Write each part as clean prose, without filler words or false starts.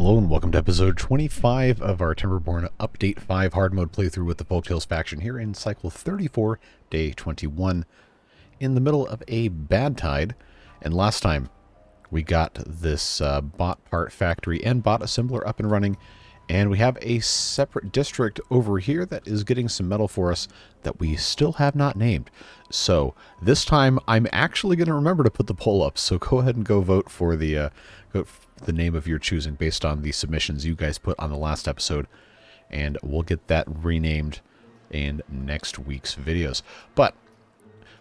Hello and welcome to episode 25 of our Timberborn Update 5 hard mode playthrough with the Folktails faction here in cycle 34, day 21, in the middle of a bad tide. And last time we got this bot part factory and bot assembler up and running, and we have a separate district over here that is getting some metal for us that we still have not named. So this time I'm actually going to remember to put the poll up, so go ahead and go vote for the name of your choosing based on the submissions you guys put on the last episode, and we'll get that renamed in next week's videos. But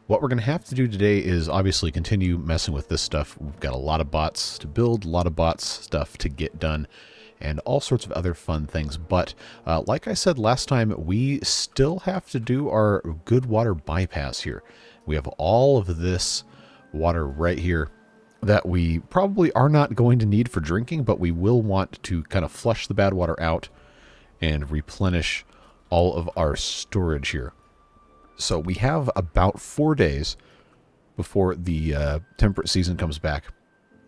what we're going to have to do today is obviously continue messing with this stuff. We've got a lot of bots to build, a lot of bots stuff to get done, and all sorts of other fun things. But like I said last time, we still have to do our good water bypass here. We have all of this water right here that we probably are not going to need for drinking, but we will want to kind of flush the bad water out and replenish all of our storage here. So we have about 4 days before the temperate season comes back,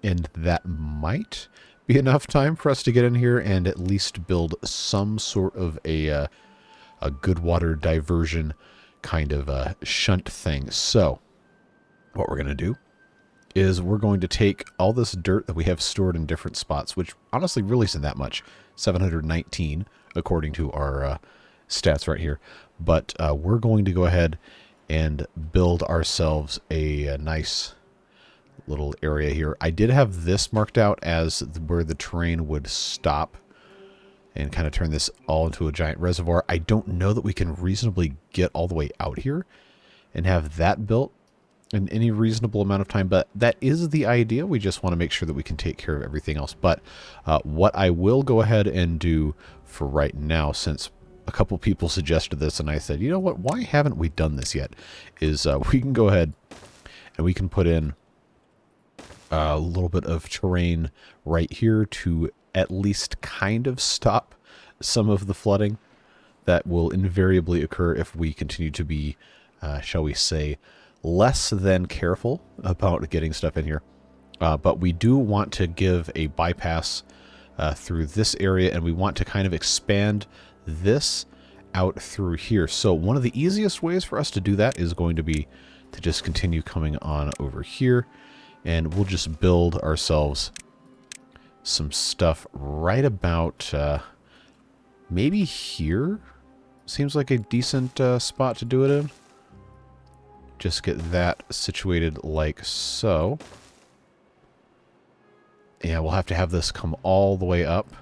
and that might be enough time for us to get in here and at least build some sort of a good water diversion kind of shunt thing. So what we're going to do is we're going to take all this dirt that we have stored in different spots, which honestly really isn't that much, 719 according to our stats right here. But we're going to go ahead and build ourselves a nice little area here. I did have this marked out as where the terrain would stop and kind of turn this all into a giant reservoir. I don't know that we can reasonably get all the way out here and have that built in any reasonable amount of time, but that is the idea. We just want to make sure that we can take care of everything else. But what I will go ahead and do for right now, since a couple people suggested this and I said, you know what, why haven't we done this yet, is we can go ahead and we can put in a little bit of terrain right here to at least kind of stop some of the flooding that will invariably occur if we continue to be, shall we say, less than careful about getting stuff in here. But we do want to give a bypass through this area, and we want to kind of expand this out through here. So one of the easiest ways for us to do that is going to be to just continue coming on over here, and we'll just build ourselves some stuff right about maybe here. Seems like a decent spot to do it in. Just get that situated like so. Yeah, we'll have to have this come all the way up.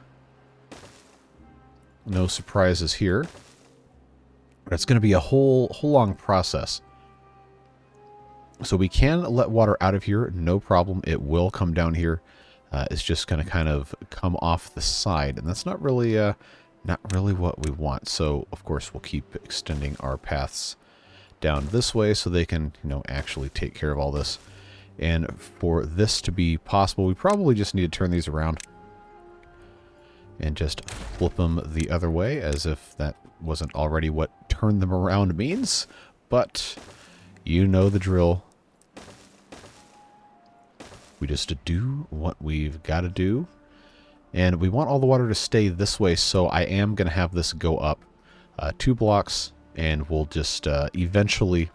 No surprises here. But it's going to be a whole long process. So we can let water out of here, no problem. It will come down here. It's just going to kind of come off the side, and that's not really what we want. So of course we'll keep extending our paths down this way so they can, actually take care of all this. And for this to be possible, we probably just need to turn these around and just flip them the other way, as if that wasn't already what turn them around means. But you know the drill. We just do what we've got to do. And we want all the water to stay this way, so I am going to have this go up 2 blocks, and we'll just eventually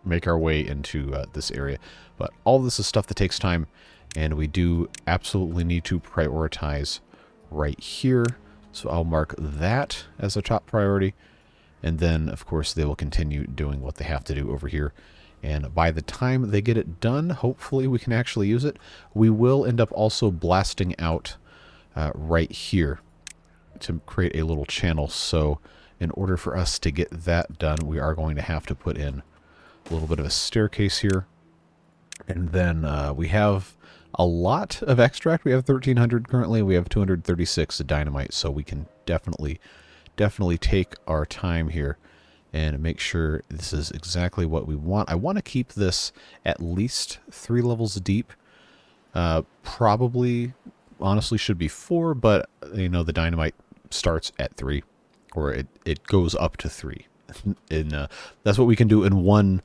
make our way into this area. But all this is stuff that takes time, and we do absolutely need to prioritize right here. So I'll mark that as a top priority, and then of course they will continue doing what they have to do over here. And by the time they get it done, hopefully we can actually use it. We will end up also blasting out right here to create a little channel. So in order for us to get that done, we are going to have to put in a little bit of a staircase here. And then we have a lot of extract. We have 1,300 currently. We have 236 dynamite, so we can definitely take our time here and make sure this is exactly what we want. I want to keep this at least 3 levels deep. Probably, honestly, should be 4, but the dynamite starts at 3. Or it goes up to 3. And that's what we can do in one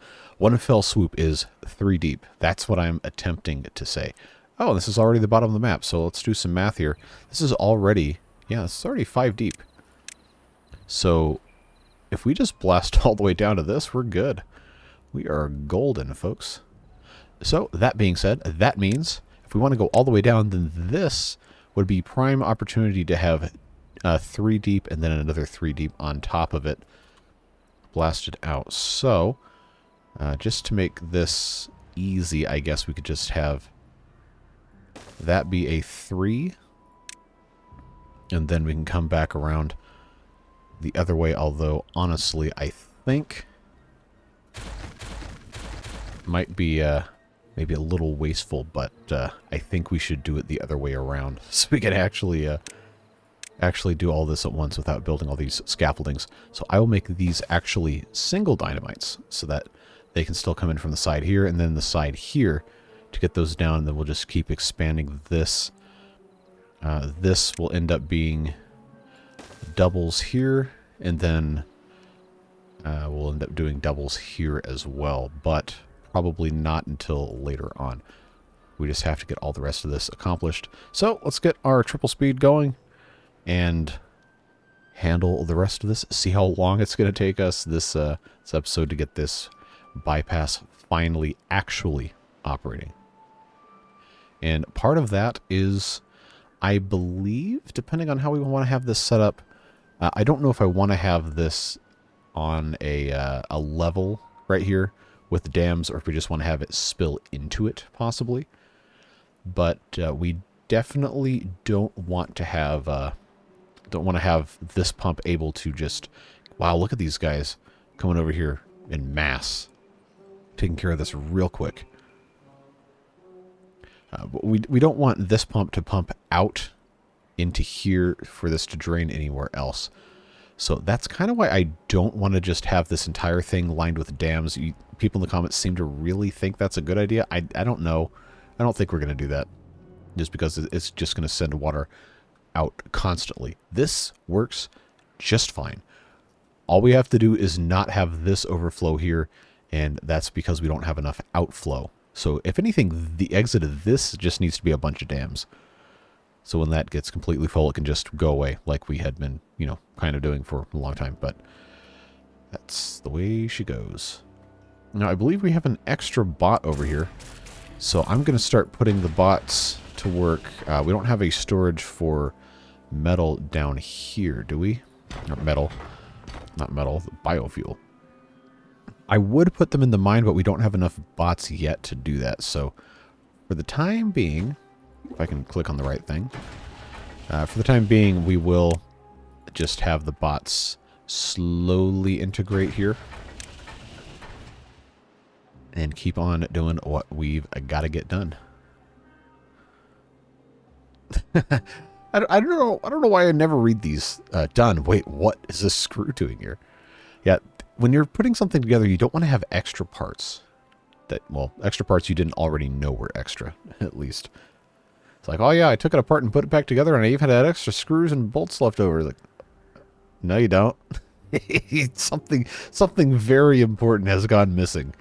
fell swoop, is 3 deep. That's what I'm attempting to say. Oh, this is already the bottom of the map, so let's do some math here. This is already, yeah, this is already 5 deep. So, if we just blast all the way down to this, we're good. We are golden, folks. So, that being said, that means if we want to go all the way down, then this would be prime opportunity to have 3 deep and then another 3 deep on top of it blasted out. So, just to make this easy, I guess we could just have that be a 3, and then we can come back around the other way, although honestly I think might be maybe a little wasteful, but I think we should do it the other way around so we can actually do all this at once without building all these scaffoldings. So I will make these actually single dynamites so that they can still come in from the side here and then the side here to get those down, and then we'll just keep expanding this. This will end up being doubles here, and then we'll end up doing doubles here as well, but probably not until later on. We just have to get all the rest of this accomplished. So let's get our triple speed going and handle the rest of this. See how long it's going to take us this episode to get this bypass finally actually operating. And part of that is, I believe, depending on how we want to have this set up, I don't know if I want to have this on a level right here with the dams, or if we just want to have it spill into it, possibly. But we definitely don't want to have this pump able to just, wow, look at these guys coming over here in mass, taking care of this real quick. But we don't want this pump to pump out into here for this to drain anywhere else. So that's kind of why I don't want to just have this entire thing lined with dams. People in the comments seem to really think that's a good idea. I don't know. I don't think we're going to do that, just because it's just going to send water out constantly. This works just fine. All we have to do is not have this overflow here, and that's because we don't have enough outflow. So if anything, the exit of this just needs to be a bunch of dams. So when that gets completely full, it can just go away like we had been, kind of doing for a long time. But that's the way she goes. Now, I believe we have an extra bot over here. So I'm going to start putting the bots to work. We don't have a storage for metal down here, do we? Or metal. Not metal, biofuel. I would put them in the mine, but we don't have enough bots yet to do that. So for the time being, if I can click on the right thing, for the time being, we will just have the bots slowly integrate here and keep on doing what we've got to get done. I don't know why I never read these done. Wait, what is this screw doing here? Yeah. When you're putting something together, you don't want to have extra parts. Extra parts you didn't already know were extra, at least. It's like, oh yeah, I took it apart and put it back together, and I even had extra screws and bolts left over. Like, no, you don't. Something very important has gone missing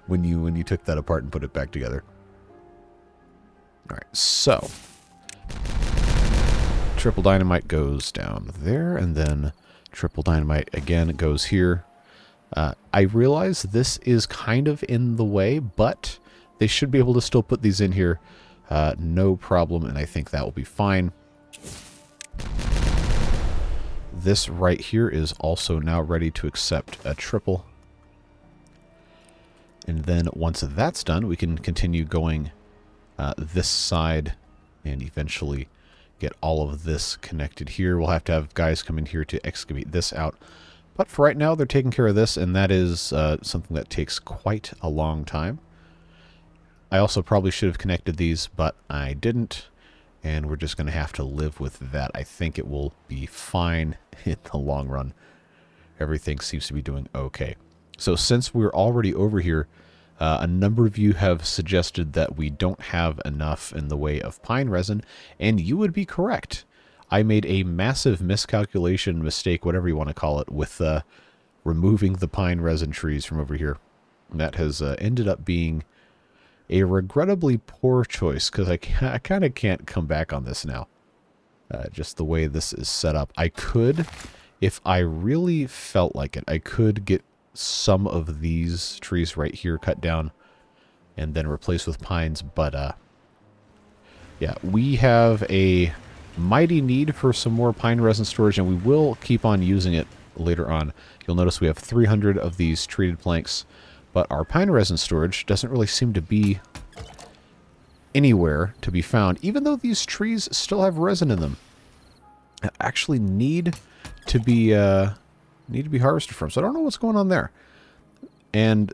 when you took that apart and put it back together. All right, so triple dynamite goes down there, and then triple dynamite again goes here. I realize this is kind of in the way, but they should be able to still put these in here. No problem, and I think that will be fine. This right here is also now ready to accept a triple. And then once that's done, we can continue going this side and eventually get all of this connected here. We'll have to have guys come in here to excavate this out. But for right now, they're taking care of this, and that is something that takes quite a long time. I also probably should have connected these, but I didn't, and we're just going to have to live with that. I think it will be fine in the long run. Everything seems to be doing okay. So since we're already over here, a number of you have suggested that we don't have enough in the way of pine resin, and you would be correct. I made a massive miscalculation, mistake, whatever you want to call it, with removing the pine resin trees from over here. That has ended up being A regrettably poor choice, because I kind of can't come back on this now. Just the way this is set up. I could, if I really felt like it, I could get some of these trees right here cut down and then replace with pines, but yeah, we have a mighty need for some more pine resin storage, and we will keep on using it later on. You'll notice we have 300 of these treated planks, but our pine resin storage doesn't really seem to be anywhere to be found, even though these trees still have resin in them. That actually need to be harvested from. So I don't know what's going on there. And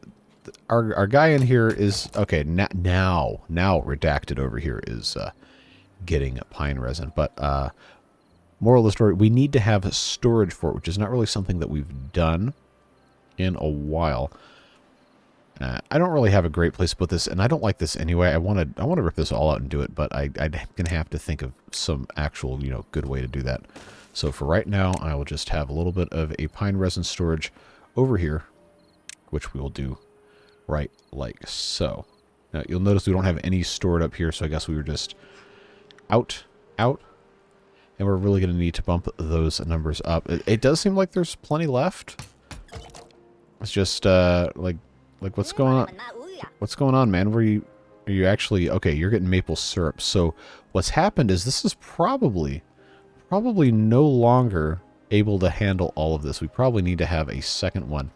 our guy in here is okay. Now redacted over here is getting pine resin, but moral of the story: we need to have storage for it, which is not really something that we've done in a while. I don't really have a great place to put this, and I don't like this anyway. I want to rip this all out and do it, but I'm gonna have to think of some actual, good way to do that. So for right now, I will just have a little bit of a pine resin storage over here, which we will do right like so. Now you'll notice we don't have any stored up here, so I guess we were just out, and we're really gonna need to bump those numbers up. It does seem like there's plenty left. It's just like what's going on? What's going on, man? Are you actually okay? You're getting maple syrup. So what's happened is this is probably no longer able to handle all of this. We probably need to have a second one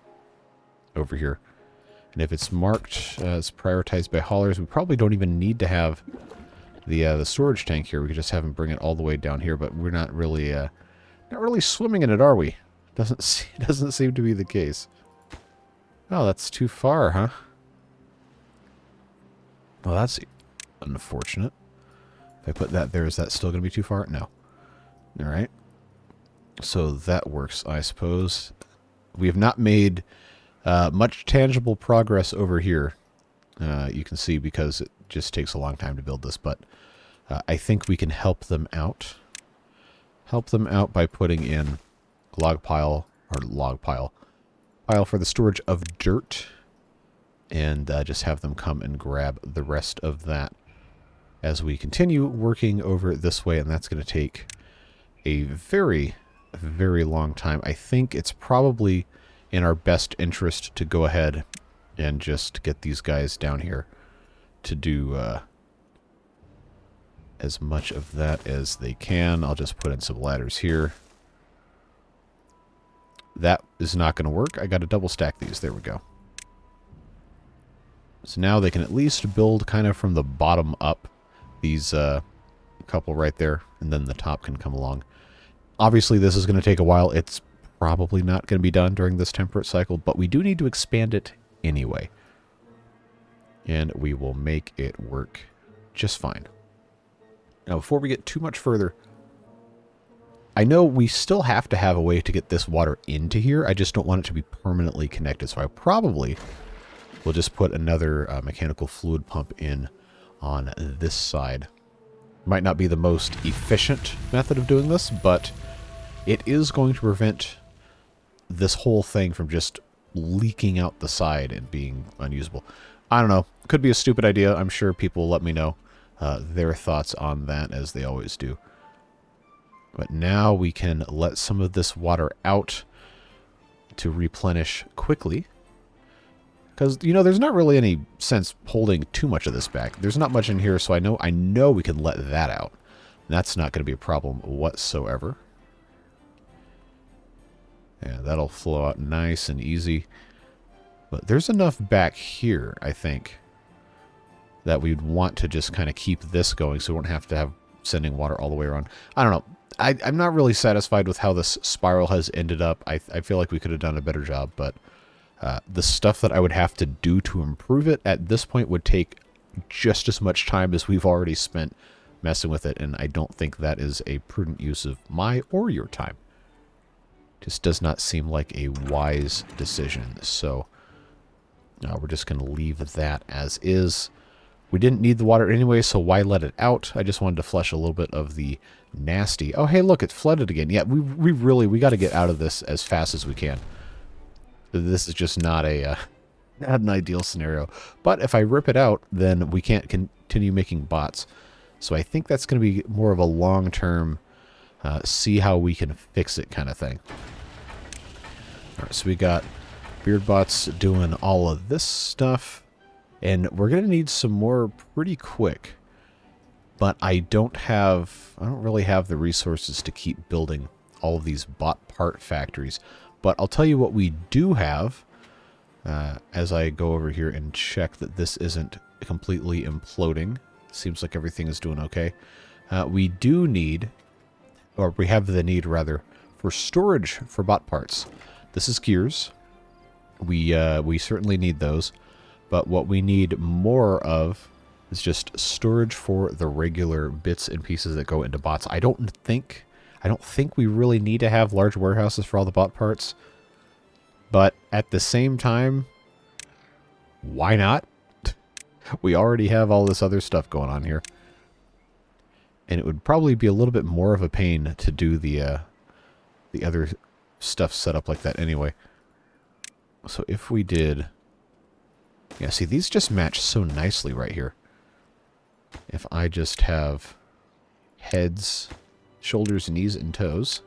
over here. And if it's marked as prioritized by haulers, we probably don't even need to have the storage tank here. We could just have them bring it all the way down here. But we're not really swimming in it, are we? Doesn't seem to be the case. Oh, that's too far, huh? Well, that's unfortunate. If I put that there, is that still going to be too far? No. All right. So that works, I suppose. We have not made much tangible progress over here. You can see because it just takes a long time to build this, but I think we can help them out. Help them out by putting in a pile for the storage of dirt, and just have them come and grab the rest of that as we continue working over this way, and that's going to take a very, very long time. I think it's probably in our best interest to go ahead and just get these guys down here to do as much of that as they can. I'll just put in some ladders here. That is not going to work. I got to double stack these. There we go. So now they can at least build kind of from the bottom up. These couple right there, and then the top can come along. Obviously, this is going to take a while. It's probably not going to be done during this temperate cycle, but we do need to expand it anyway. And we will make it work just fine. Now, before we get too much further, I know we still have to have a way to get this water into here. I just don't want it to be permanently connected. So I probably will just put another mechanical fluid pump in on this side. Might not be the most efficient method of doing this, but it is going to prevent this whole thing from just leaking out the side and being unusable. I don't know. Could be a stupid idea. I'm sure people will let me know their thoughts on that, as they always do. But now we can let some of this water out to replenish quickly. Because, there's not really any sense holding too much of this back. There's not much in here, so I know we can let that out. And that's not going to be a problem whatsoever. Yeah, that'll flow out nice and easy. But there's enough back here, I think, that we'd want to just kind of keep this going so we won't have to have sending water all the way around. I don't know. I'm not really satisfied with how this spiral has ended up. I feel like we could have done a better job, but the stuff that I would have to do to improve it at this point would take just as much time as we've already spent messing with it, and I don't think that is a prudent use of my or your time. Just does not seem like a wise decision, so we're just going to leave that as is. We didn't need the water anyway, so why let it out? I just wanted to flush a little bit of the nasty. Oh, hey, look, it flooded again. Yeah, we got to get out of this as fast as we can. This is just not a Not an ideal scenario. But if I rip it out, then we can't continue making bots. So I think that's going to be more of a long-term, see how we can fix it kind of thing. All right, so we got beard bots doing all of this stuff. And we're going to need some more pretty quick. But I don't really have the resources to keep building all of these bot part factories. But I'll tell you what we do have. As I go over here and check that this isn't completely imploding. Seems like everything is doing okay. We do need, or we have the need rather, for storage for bot parts. This is gears. We certainly need those. But what we need more of is just storage for the regular bits and pieces that go into bots. I don't think we really need to have large warehouses for all the bot parts. But at the same time, why not? We already have all this other stuff going on here. And it would probably be a little bit more of a pain to do the other stuff set up like that anyway. So if we did... Yeah, see, these just match so nicely right here. If I just have heads, shoulders, knees, and toes,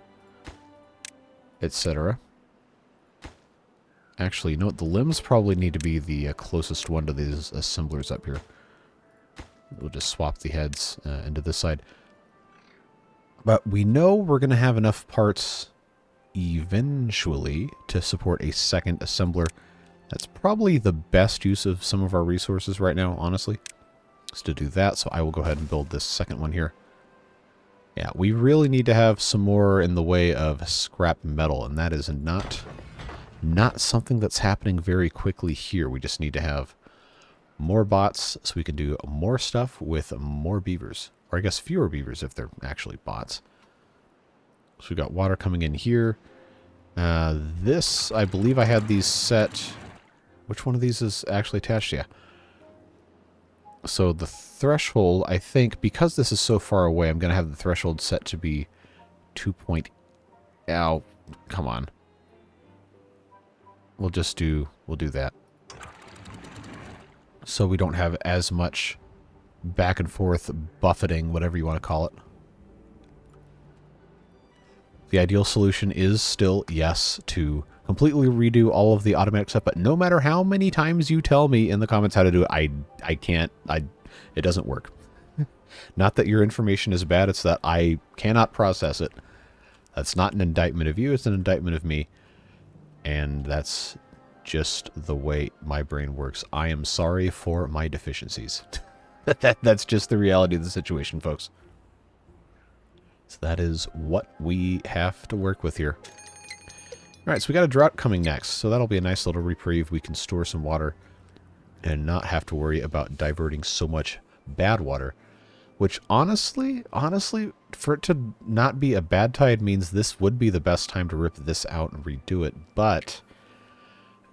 etc. Actually, you know what? The limbs probably need to be the closest one to these assemblers up here. We'll just swap the heads into this side. But we know we're going to have enough parts eventually to support a second assembler. That's probably the best use of some of our resources right now, honestly, is to do that. So I will go ahead and build this second one here. Yeah, we really need to have some more in the way of scrap metal, and that is not something that's happening very quickly here. We just need to have more bots so we can do more stuff with more beavers. Or I guess fewer beavers if they're actually bots. So we got water coming in here. This, I believe I had these set... Which one of these is actually attached? Yeah. So the threshold, I think, because this is so far away, I'm going to have the threshold set to be 2. Ow, come on. We'll do that. So we don't have as much back and forth buffeting, whatever you want to call it. The ideal solution is still, yes, to completely redo all of the automatic stuff, but no matter how many times you tell me in the comments how to do it, I can't, it doesn't work. Not that your information is bad, it's that I cannot process it. That's not an indictment of you, it's an indictment of me. And that's just the way my brain works. I am sorry for my deficiencies. That's just the reality of the situation, folks. So that is what we have to work with here. Alright, so we got a drought coming next, so that'll be a nice little reprieve. We can store some water and not have to worry about diverting so much bad water. Which honestly, for it to not be a bad tide means this would be the best time to rip this out and redo it, but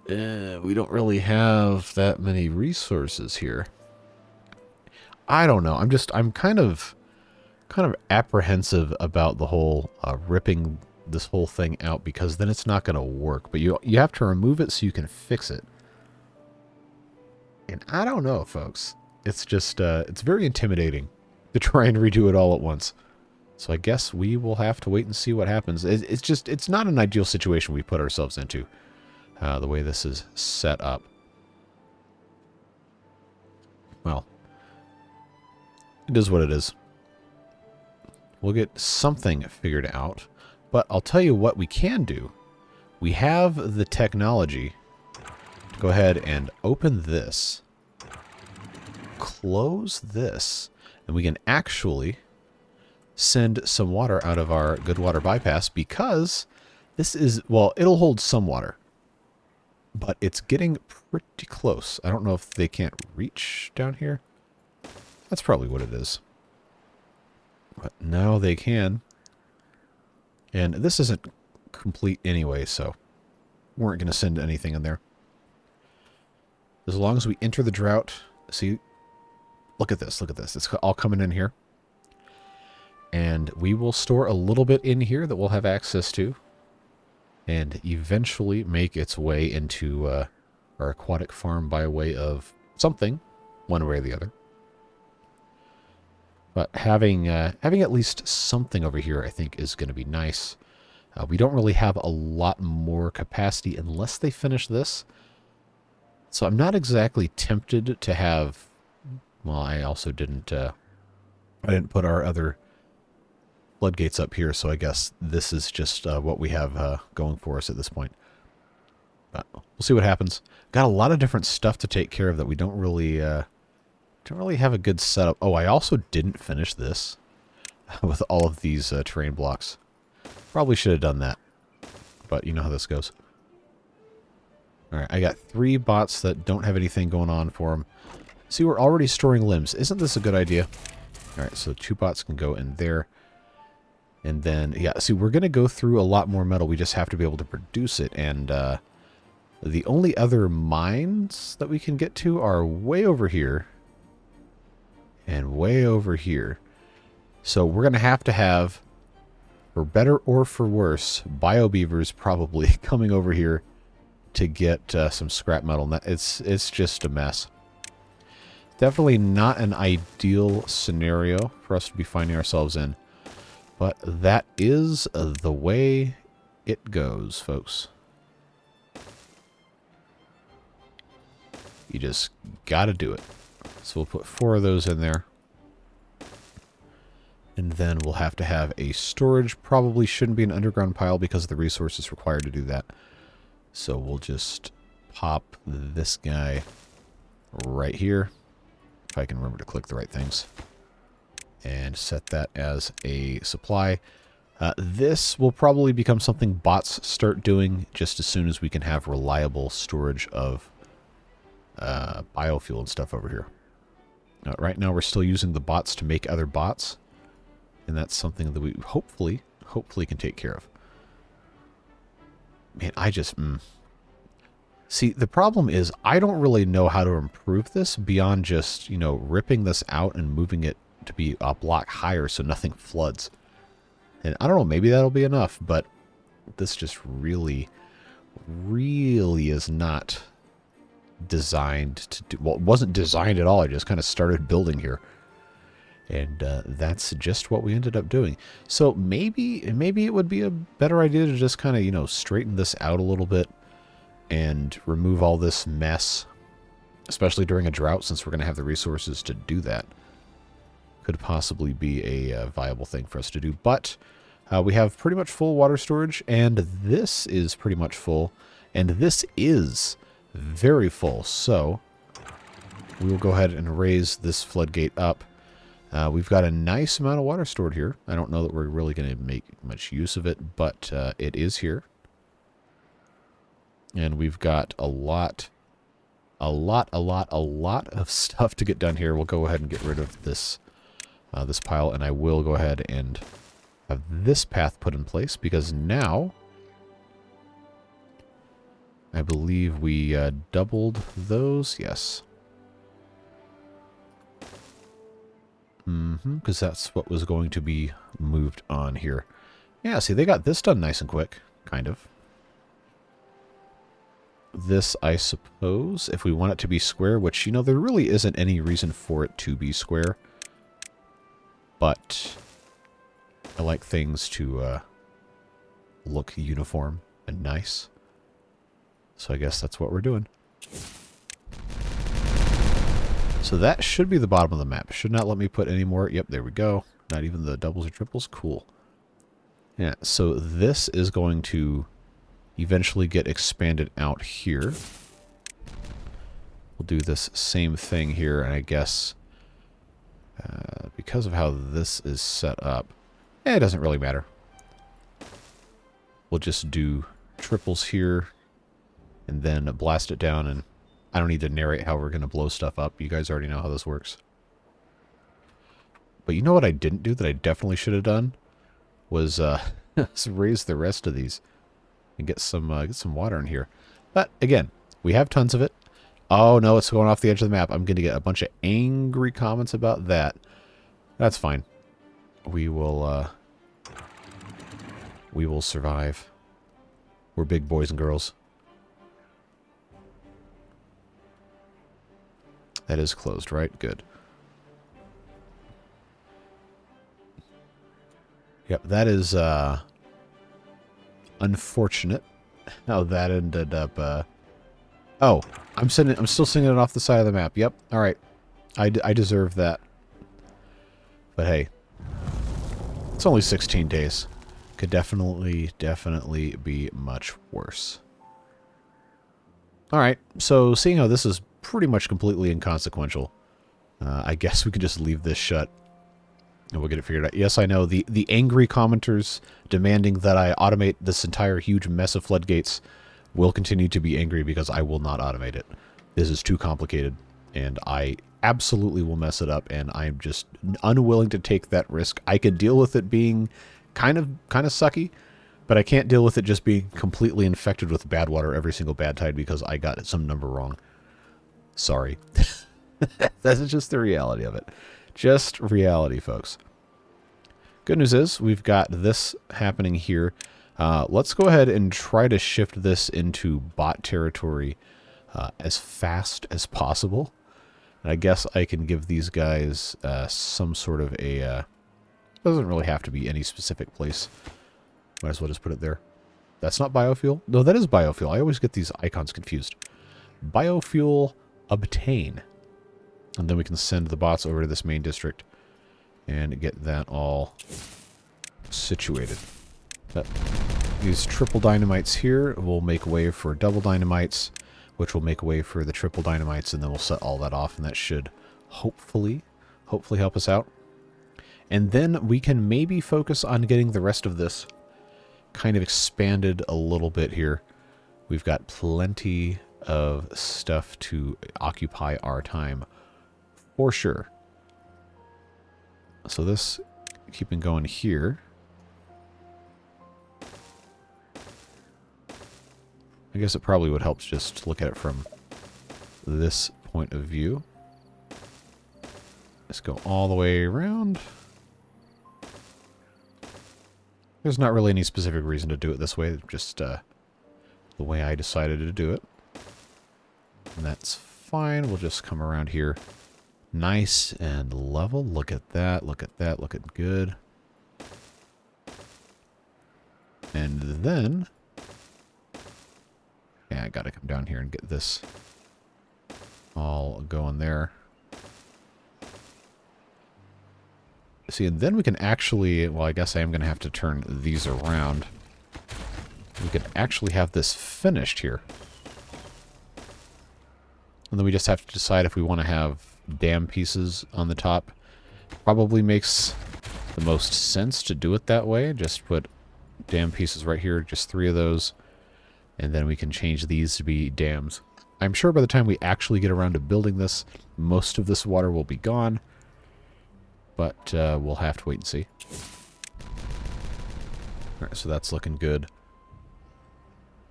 we don't really have that many resources here. I don't know. I'm kind of apprehensive about the whole ripping this whole thing out, because then it's not going to work. But you have to remove it so you can fix it. And I don't know, folks. It's just it's very intimidating to try and redo it all at once. So I guess we will have to wait and see what happens. It's not an ideal situation we put ourselves into, the way this is set up. Well, it is what it is. We'll get something figured out. But I'll tell you what we can do. We have the technology to go ahead and open this, close this, and we can actually send some water out of our good water bypass, because this is, well, it'll hold some water, but it's getting pretty close. I don't know if they can't reach down here. That's probably what it is. But now they can. And this isn't complete anyway, so we weren't going to send anything in there. As long as we enter the drought, see, look at this, it's all coming in here. And we will store a little bit in here that we'll have access to, and eventually make its way into our aquatic farm by way of something, one way or the other. But having at least something over here, I think, is going to be nice. We don't really have a lot more capacity unless they finish this. So I'm not exactly tempted to have... Well, I also didn't... I didn't put our other floodgates up here, so I guess this is just what we have going for us at this point. But we'll see what happens. Got a lot of different stuff to take care of that we don't really have a good setup. Oh, I also didn't finish this with all of these terrain blocks. Probably should have done that, but you know how this goes. All right, I got 3 bots that don't have anything going on for them. See, we're already storing limbs. Isn't this a good idea? All right, so 2 bots can go in there. And then, yeah, see, we're going to go through a lot more metal. We just have to be able to produce it. And the only other mines that we can get to are way over here. And way over here. So we're going to have, for better or for worse, bio-beavers probably coming over here to get some scrap metal. And it's just a mess. Definitely not an ideal scenario for us to be finding ourselves in. But that is the way it goes, folks. You just gotta do it. So we'll put 4 of those in there. And then we'll have to have a storage. Probably shouldn't be an underground pile because of the resources required to do that. So we'll just pop this guy right here. If I can remember to click the right things. And set that as a supply. This will probably become something bots start doing just as soon as we can have reliable storage of biofuel and stuff over here. Right now we're still using the bots to make other bots. And that's something that we hopefully can take care of. Man, I just... See, the problem is I don't really know how to improve this beyond just, you know, ripping this out and moving it to be a block higher so nothing floods. And I don't know, maybe that'll be enough, but this just really is not designed to do... Well, it wasn't designed at all. I just kind of started building here. And that's just what we ended up doing. So maybe it would be a better idea to just kind of, you know, straighten this out a little bit and remove all this mess, especially during a drought, since we're going to have the resources to do that. Could possibly be a viable thing for us to do. But we have pretty much full water storage, and this is pretty much full, and this is very full. So we will go ahead and raise this floodgate up. We've got a nice amount of water stored here. I don't know that we're really going to make much use of it, but it is here. And we've got a lot of stuff to get done here. We'll go ahead and get rid of this this pile, and I will go ahead and have this path put in place, because now I believe we doubled those. Yes. Because that's what was going to be moved on here. Yeah, see, they got this done nice and quick, kind of. This, I suppose, if we want it to be square, which, you know, there really isn't any reason for it to be square. But I like things to look uniform and nice. So I guess that's what we're doing. So that should be the bottom of the map. Should not let me put any more. Yep, there we go. Not even the doubles or triples. Cool. Yeah, so this is going to eventually get expanded out here. We'll do this same thing here, and I guess because of how this is set up, it doesn't really matter. We'll just do triples here and then blast it down, and I don't need to narrate how we're going to blow stuff up. You guys already know how this works. But you know what I didn't do that I definitely should have done? Was raise the rest of these and get some water in here. But again, we have tons of it. Oh no, it's going off the edge of the map. I'm going to get a bunch of angry comments about that. That's fine. We will survive. We're big boys and girls. That is closed, right? Good. Yep, that is unfortunate how that ended up. Oh, I'm still sending it off the side of the map. Yep. All right. I deserve that. But hey, it's only 16 days. Could definitely be much worse. All right. So seeing how this is pretty much completely inconsequential, I guess we could just leave this shut. And we'll get it figured out. Yes, I know. The angry commenters demanding that I automate this entire huge mess of floodgates will continue to be angry because I will not automate it. This is too complicated, and I absolutely will mess it up, and I'm just unwilling to take that risk. I could deal with it being kind of sucky, but I can't deal with it just being completely infected with bad water every single bad tide because I got some number wrong. Sorry. That's just the reality of it. Just reality, folks. Good news is we've got this happening here. Let's go ahead and try to shift this into bot territory as fast as possible. And I guess I can give these guys some sort of a... doesn't really have to be any specific place. Might as well just put it there. That's not biofuel? No, that is biofuel. I always get these icons confused. Biofuel obtain. And then we can send the bots over to this main district and get that all situated. These triple dynamites here will make way for double dynamites, which will make way for the triple dynamites, and then we'll set all that off, and that should hopefully help us out. And then we can maybe focus on getting the rest of this kind of expanded a little bit here. We've got plenty of stuff to occupy our time. For sure. So this, keeping going here. I guess it probably would help to just look at it from this point of view. Let's go all the way around. There's not really any specific reason to do it this way, just the way I decided to do it. And that's fine. We'll just come around here. Nice and level. Look at that. Look at that. Looking good. And then... yeah, I gotta come down here and get this all going there. See, and then we can actually... well, I guess I am going to have to turn these around. We could actually have this finished here. And then we just have to decide if we want to have dam pieces on the top. Probably makes the most sense to do it that way. Just put dam pieces right here, just 3 of those. And then we can change these to be dams. I'm sure by the time we actually get around to building this, most of this water will be gone. But we'll have to wait and see. Alright, so that's looking good.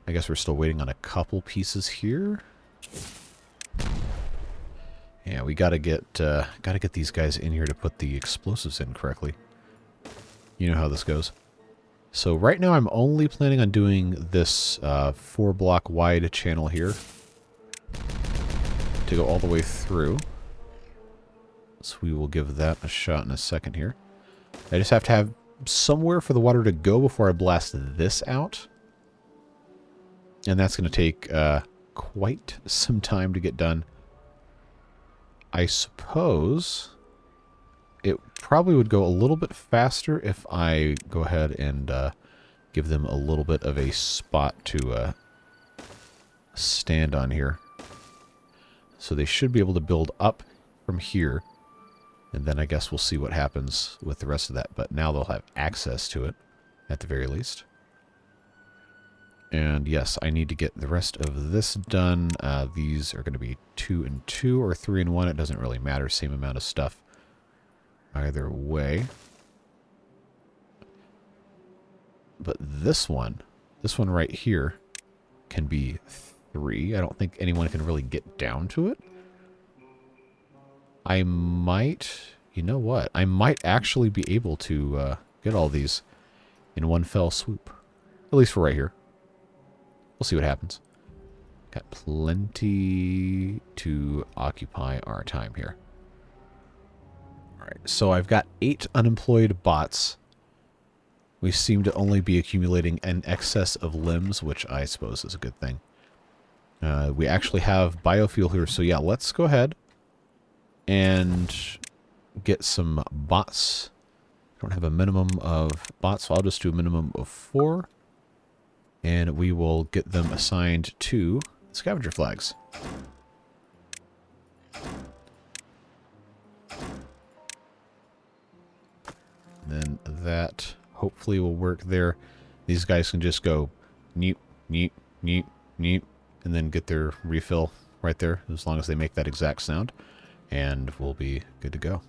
I guess we're still waiting on a couple pieces here. Yeah, we gotta get these guys in here to put the explosives in correctly. You know how this goes. So right now I'm only planning on doing this 4-block wide channel here to go all the way through. So we will give that a shot in a second here. I just have to have somewhere for the water to go before I blast this out. And that's going to take quite some time to get done. I suppose it probably would go a little bit faster if I go ahead and give them a little bit of a spot to stand on here. So they should be able to build up from here. And then I guess we'll see what happens with the rest of that. But now they'll have access to it, at the very least. And yes, I need to get the rest of this done. These are going to be 2 and 2 or 3 and 1. It doesn't really matter. Same amount of stuff either way. But this one right here can be 3. I don't think anyone can really get down to it. I might, you know what? I might actually be able to get all these in one fell swoop. At least for right here. We'll see what happens. Got plenty to occupy our time here. All right, so I've got 8 unemployed bots. We seem to only be accumulating an excess of limbs, which I suppose is a good thing. We actually have biofuel here, so yeah, let's go ahead and get some bots. I don't have a minimum of bots, so I'll just do a minimum of 4. And we will get them assigned to scavenger flags. And then that hopefully will work there. These guys can just go neep, neep, neep, neep, and then get their refill right there, as long as they make that exact sound. And we'll be good to go.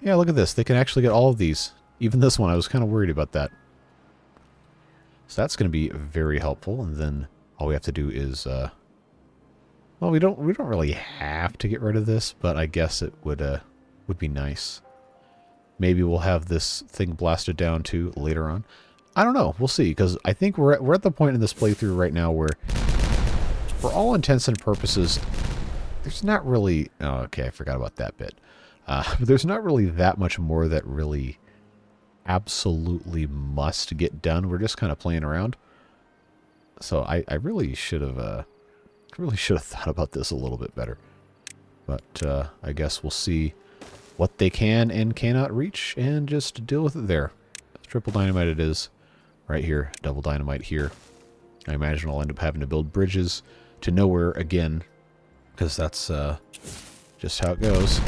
Yeah, look at this. They can actually get all of these. Even this one, I was kind of worried about that. So that's going to be very helpful. And then all we have to do is, well, we don't really have to get rid of this, but I guess it would be nice. Maybe we'll have this thing blasted down too later on. I don't know. We'll see, because I think we're at the point in this playthrough right now where, for all intents and purposes, there's not really... Oh, okay, I forgot about that bit. But there's not really that much more that really absolutely must get done. We're just kind of playing around. So I really should have thought about this a little bit better. But I guess we'll see what they can and cannot reach and just deal with it there. Triple dynamite it is right here. Double dynamite here. I imagine I'll end up having to build bridges to nowhere again, because that's just how it goes.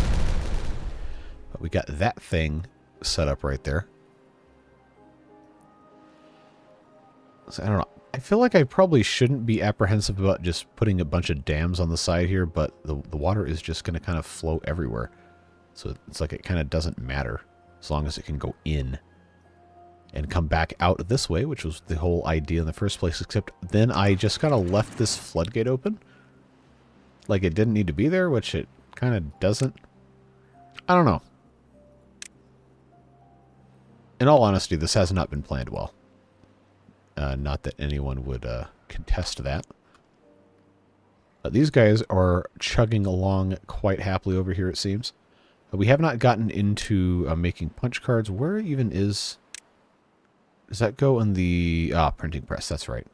But we got that thing set up right there. So I don't know. I feel like I probably shouldn't be apprehensive about just putting a bunch of dams on the side here, but the water is just going to kind of flow everywhere. So it's like it kind of doesn't matter as long as it can go in and come back out this way, which was the whole idea in the first place, except then I just kind of left this floodgate open. Like it didn't need to be there, which it kind of doesn't. I don't know. In all honesty, this has not been planned well. Not that anyone would contest that. These guys are chugging along quite happily over here, it seems. We have not gotten into making punch cards. Where even is... Does that go in the... printing press, that's right.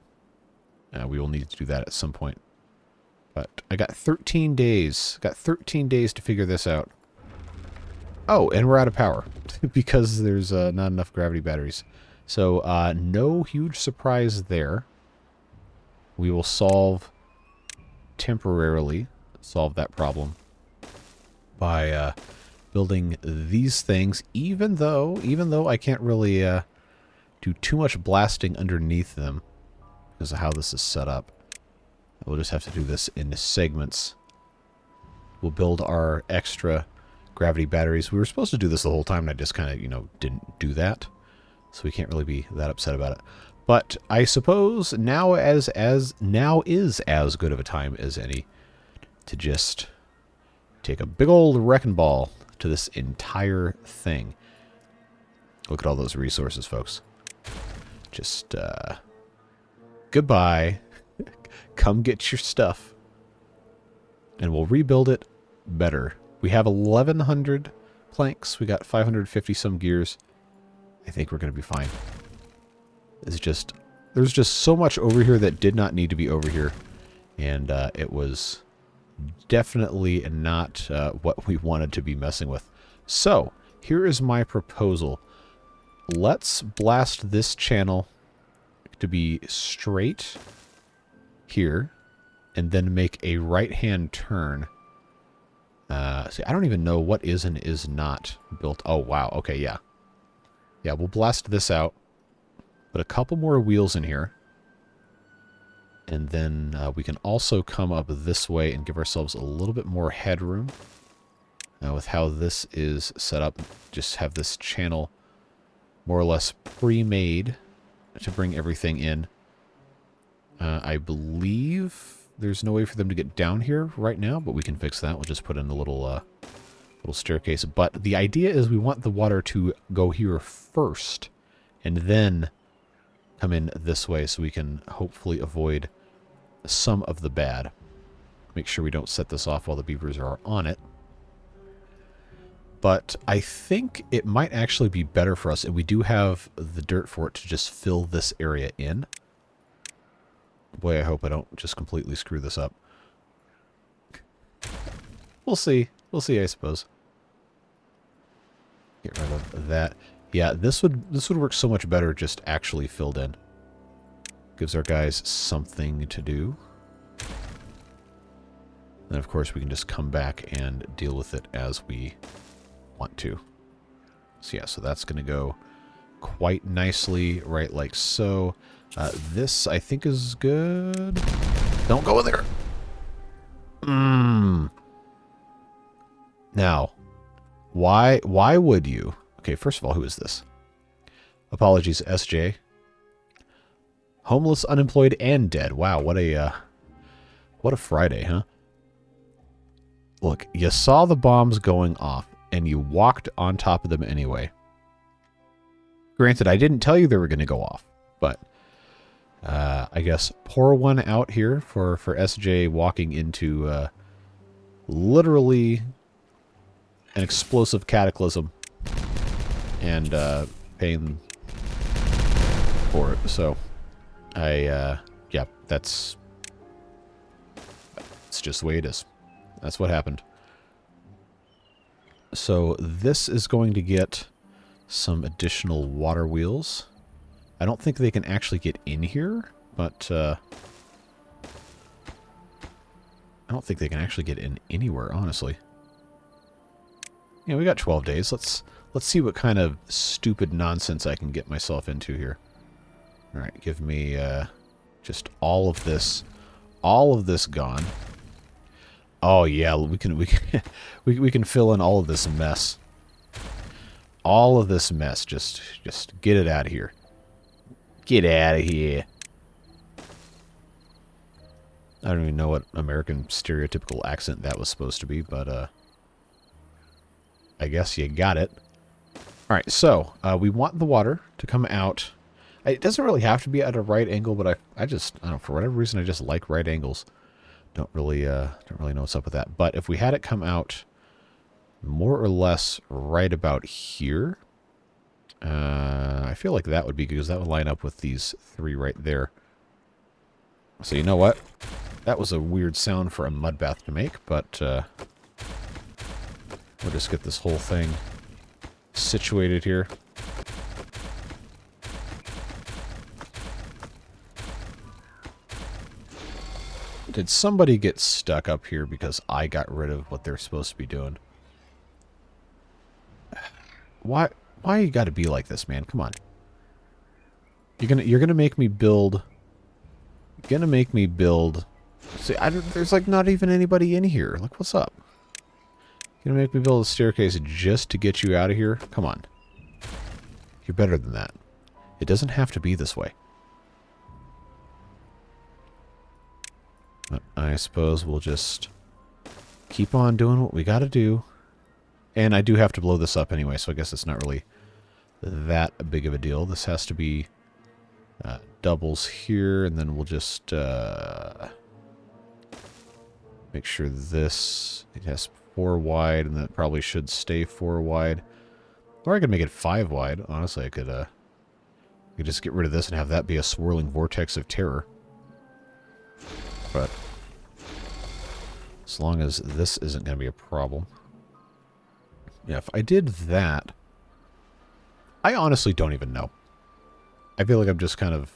We will need to do that at some point. But I got 13 days. Got 13 days to figure this out. Oh, and we're out of power. Because there's not enough gravity batteries. So, no huge surprise there. We will temporarily solve that problem by building these things, even though I can't really do too much blasting underneath them because of how this is set up. We'll just have to do this in segments. We'll build our extra gravity batteries. We were supposed to do this the whole time, and I just kind of, didn't do that. So we can't really be that upset about it. But I suppose now is as good of a time as any to just take a big old wrecking ball to this entire thing. Look at all those resources, folks. Just goodbye. Come get your stuff. And we'll rebuild it better. We have 1,100 planks. We got 550 some gears. I think we're going to be fine. There's just so much over here that did not need to be over here. And it was definitely not what we wanted to be messing with. So, here is my proposal. Let's blast this channel to be straight here. And then make a right-hand turn. See, I don't even know what is and is not built. Oh, wow. Okay, yeah. Yeah, we'll blast this out. Put a couple more wheels in here. And then we can also come up this way and give ourselves a little bit more headroom. With how this is set up, just have this channel more or less pre-made to bring everything in. I believe there's no way for them to get down here right now, but we can fix that. We'll just put in a little staircase. But the idea is we want the water to go here first and then come in this way so we can hopefully avoid some of the bad. Make sure we don't set this off while the beavers are on it. But I think it might actually be better for us, and we do have the dirt for it, to just fill this area in. Boy, I hope I don't just completely screw this up. We'll see. We'll see, I suppose. Get rid of that. Yeah, this would work so much better just actually filled in. Gives our guys something to do. And of course we can just come back and deal with it as we want to. So yeah, so that's going to go quite nicely right like so. This I think is good. Don't go in there. Now, why would you? Okay, first of all, who is this? Apologies, SJ. Homeless, unemployed, and dead. Wow, what a Friday, huh? Look, you saw the bombs going off, and you walked on top of them anyway. Granted, I didn't tell you they were going to go off, but I guess pour one out here for SJ walking into literally an explosive cataclysm and paying for it. So, yeah, it's just the way it is. That's what happened. So this is going to get some additional water wheels. I don't think they can actually get in here, but I don't think they can actually get in anywhere, honestly. Yeah, we got 12 days. Let's see what kind of stupid nonsense I can get myself into here. All right, give me just all of this gone. Oh yeah, we can fill in all of this mess. All of this mess. Just get it out of here. Get out of here. I don't even know what American stereotypical accent that was supposed to be, but I guess you got it. All right, so we want the water to come out. It doesn't really have to be at a right angle, but I don't know, for whatever reason I just like right angles. Don't really know what's up with that. But if we had it come out more or less right about here, I feel like that would be good because that would line up with these three right there. So you know what? That was a weird sound for a mud bath to make, but we'll just get this whole thing situated here. Did somebody get stuck up here because I got rid of what they're supposed to be doing? Why you got to be like this, man? Come on. You're gonna make me build. You're gonna make me build. See, there's like not even anybody in here. Like, what's up? You're gonna make me build a staircase just to get you out of here? Come on. You're better than that. It doesn't have to be this way. I suppose we'll just keep on doing what we got to do. And I do have to blow this up anyway, so I guess it's not really that big of a deal. This has to be doubles here, and then we'll just make sure this it has 4 wide, and that probably should stay 4 wide. Or I could make it 5 wide. Honestly, I could just get rid of this and have that be a swirling vortex of terror. But as long as this isn't going to be a problem. Yeah, if I did that, I honestly don't even know. I feel like I'm just kind of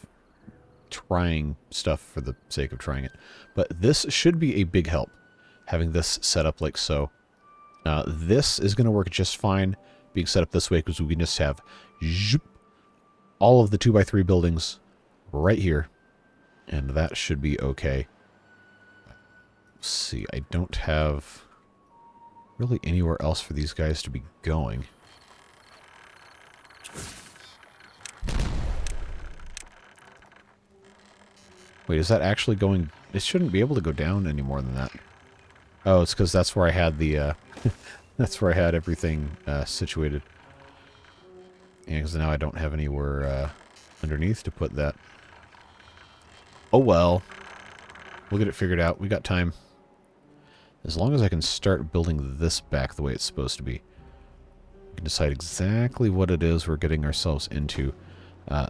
trying stuff for the sake of trying it. But this should be a big help, having this set up like so. This is going to work just fine being set up this way because we can just have all of the 2x3 buildings right here. And that should be okay. Let's see, I don't have really anywhere else for these guys to be going. Wait, is that actually going... It shouldn't be able to go down any more than that. Oh, it's because that's where I had the... that's where I had everything situated. Yeah, because now I don't have anywhere underneath to put that. Oh well. We'll get it figured out. We got time. As long as I can start building this back the way it's supposed to be. We can decide exactly what it is we're getting ourselves into.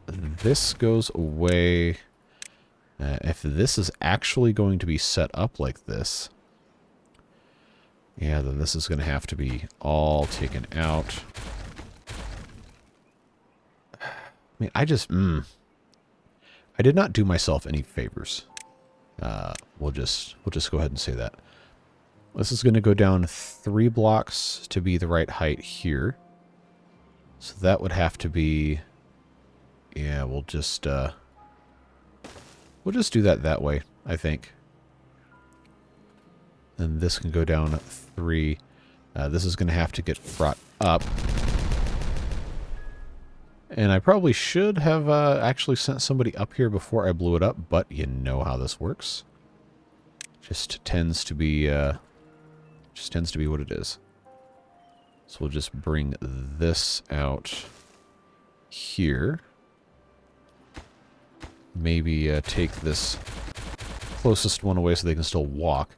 This goes away. If this is actually going to be set up like this, yeah, then this is going to have to be all taken out. I mean, I did not do myself any favors. We'll just go ahead and say that. This is going to go down 3 blocks to be the right height here. So that would have to be, yeah, we'll just do that way, I think. And this can go down 3. This is going to have to get brought up. And I probably should have actually sent somebody up here before I blew it up, but you know how this works. Just tends to be what it is. So we'll just bring this out here. Maybe take this closest one away so they can still walk.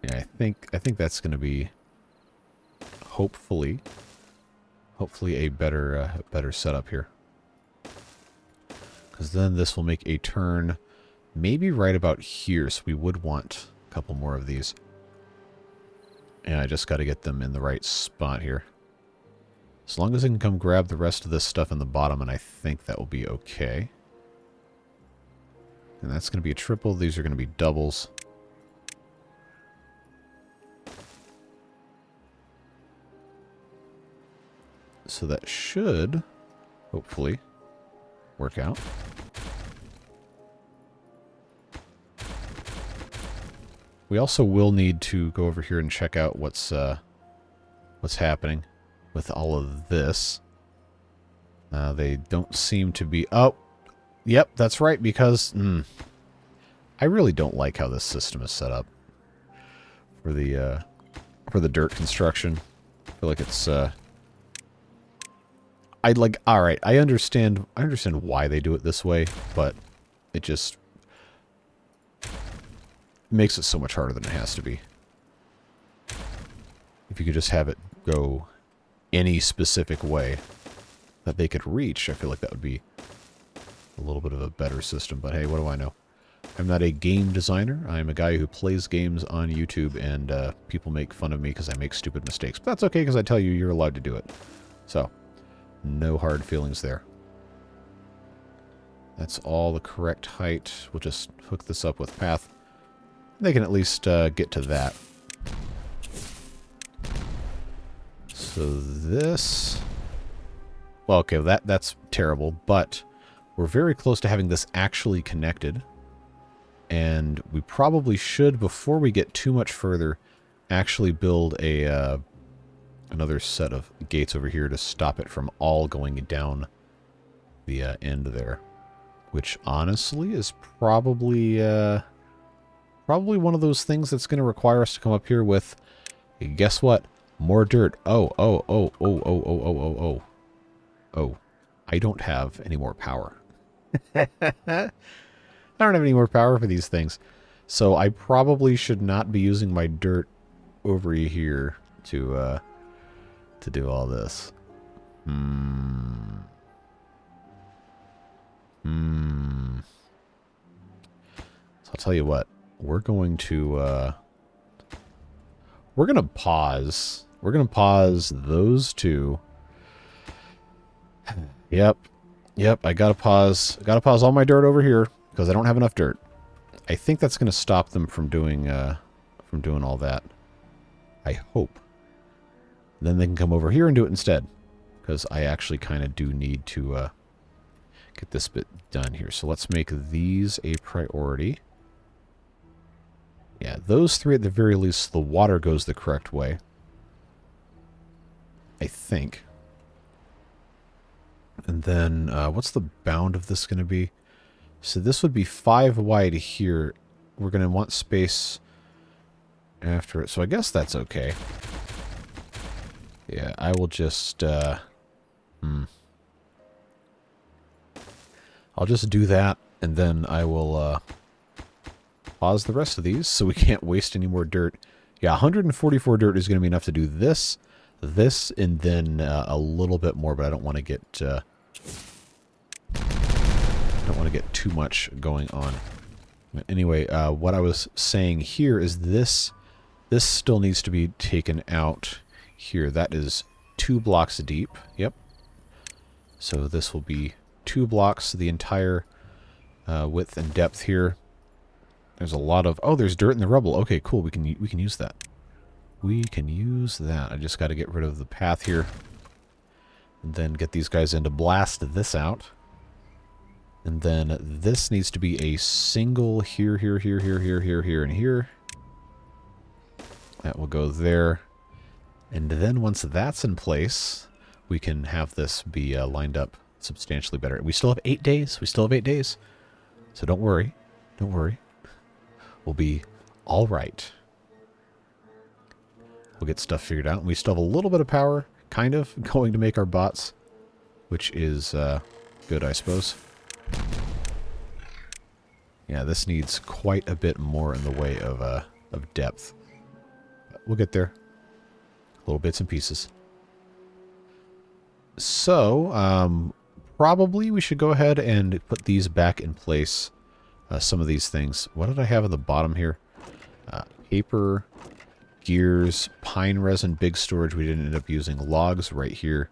Yeah, I think that's going to be hopefully a better setup here. Because then this will make a turn maybe right about here, so we would want a couple more of these. And I just got to get them in the right spot here. As long as I can come grab the rest of this stuff in the bottom, and I think that will be okay. And that's going to be a triple. These are going to be doubles. So that should, hopefully, work out. We also will need to go over here and check out what's happening with all of this. They don't seem to be... Oh! Yep, that's right, because... I really don't like how this system is set up for the dirt construction. I feel like it's... Alright, I understand why they do it this way, but it just makes it so much harder than it has to be. If you could just have it go any specific way that they could reach, I feel like that would be a little bit of a better system. But hey, what do I know? I'm not a game designer. I'm a guy who plays games on YouTube, and people make fun of me because I make stupid mistakes. But that's okay, because I tell you, you're allowed to do it. So, no hard feelings there. That's all the correct height. We'll just hook this up with path. They can at least get to that. So this... Well, okay, that's terrible, but we're very close to having this actually connected. And we probably should, before we get too much further, actually build a another set of gates over here to stop it from all going down the end there. Which, honestly, is probably one of those things that's going to require us to come up here with, guess what? More dirt. Oh, I don't have any more power. I don't have any more power for these things. So I probably should not be using my dirt over here to do all this. So I'll tell you what. We're going to pause. We're going to pause those two. Yep, I gotta pause. Gotta pause all my dirt over here because I don't have enough dirt. I think that's going to stop them from doing all that. I hope. Then they can come over here and do it instead, because I actually kind of do need to get this bit done here. So let's make these a priority. Yeah, those three at the very least, the water goes the correct way. I think. And then, what's the bound of this going to be? So this would be 5 wide here. We're going to want space after it. So I guess that's okay. Yeah, I will just, I'll just do that, and then I will, pause the rest of these so we can't waste any more dirt. Yeah, 144 dirt is going to be enough to do this, and then a little bit more, but I don't want to get too much going on. Anyway, what I was saying here is this still needs to be taken out here. That is 2 blocks deep. Yep. So this will be 2 blocks, the entire width and depth here. There's a lot of... Oh, there's dirt in the rubble. Okay, cool. We can use that. We can use that. I just got to get rid of the path here. And then get these guys in to blast this out. And then this needs to be a single here, here, here, here, here, here, here, and here. That will go there. And then once that's in place, we can have this be lined up substantially better. We still have 8 days. We still have 8 days. So don't worry. Don't worry. We'll be all right. We'll get stuff figured out. We still have a little bit of power, kind of, going to make our bots, which is good, I suppose. Yeah, this needs quite a bit more in the way of depth. We'll get there. Little bits and pieces. So, probably we should go ahead and put these back in place. Some of these things. What did I have at the bottom here? Paper, gears, pine resin, big storage. We didn't end up using logs right here.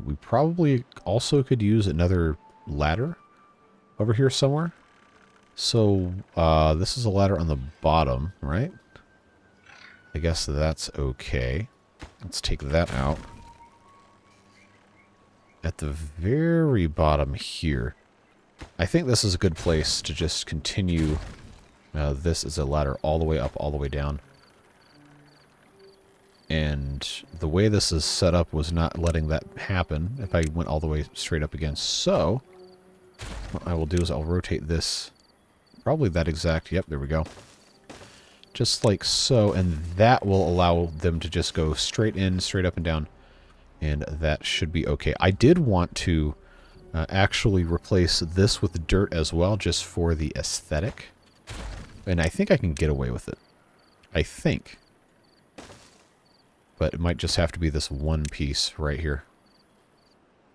We probably also could use another ladder over here somewhere. So, this is a ladder on the bottom, right? I guess that's okay. Let's take that out. At the very bottom here, I think this is a good place to just continue. This is a ladder all the way up, all the way down. And the way this is set up was not letting that happen if I went all the way straight up again. So, what I will do is I'll rotate this, probably that exact, yep, there we go. Just like so, and that will allow them to just go straight in, straight up and down. And that should be okay. I did want to actually replace this with dirt as well, just for the aesthetic. And I think I can get away with it. I think. But it might just have to be this one piece right here.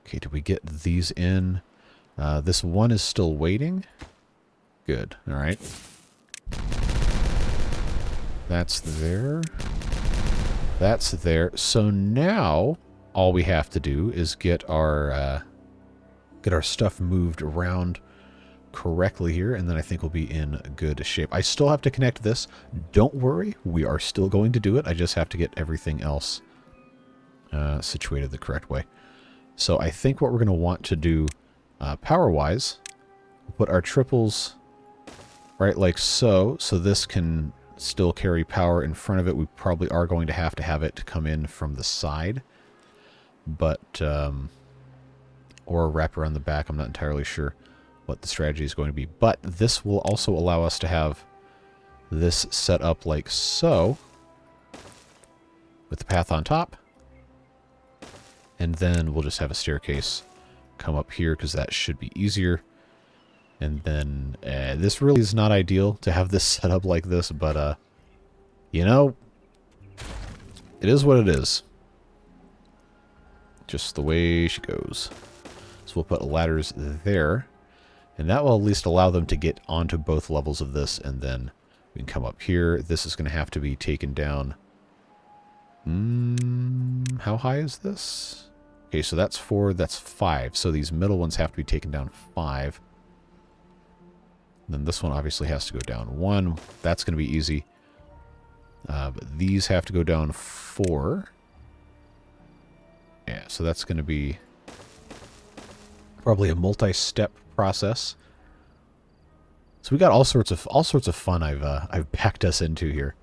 Okay, did we get these in? This one is still waiting. Good, alright. That's there. That's there. So now, all we have to do is get our stuff moved around correctly here, and then I think we'll be in good shape. I still have to connect this. Don't worry, we are still going to do it. I just have to get everything else situated the correct way. So I think what we're going to want to do power-wise, we'll put our triples right like so, so this can still carry power in front of it. We probably are going to have it come in from the side, but or wrap around the back. I'm not entirely sure what the strategy is going to be, but this will also allow us to have this set up like so, with the path on top, and then we'll just have a staircase come up here because that should be easier. And then this really is not ideal to have this set up like this, but you know, it is what it is. Just the way she goes. So we'll put ladders there, and that will at least allow them to get onto both levels of this, and then we can come up here. This is going to have to be taken down. How high is this? Okay, so that's 4, that's 5. So these middle ones have to be taken down 5. Then this one obviously has to go down 1. That's going to be easy. But these have to go down 4. Yeah, so that's going to be probably a multi-step process. So we got all sorts of fun I've packed us into here.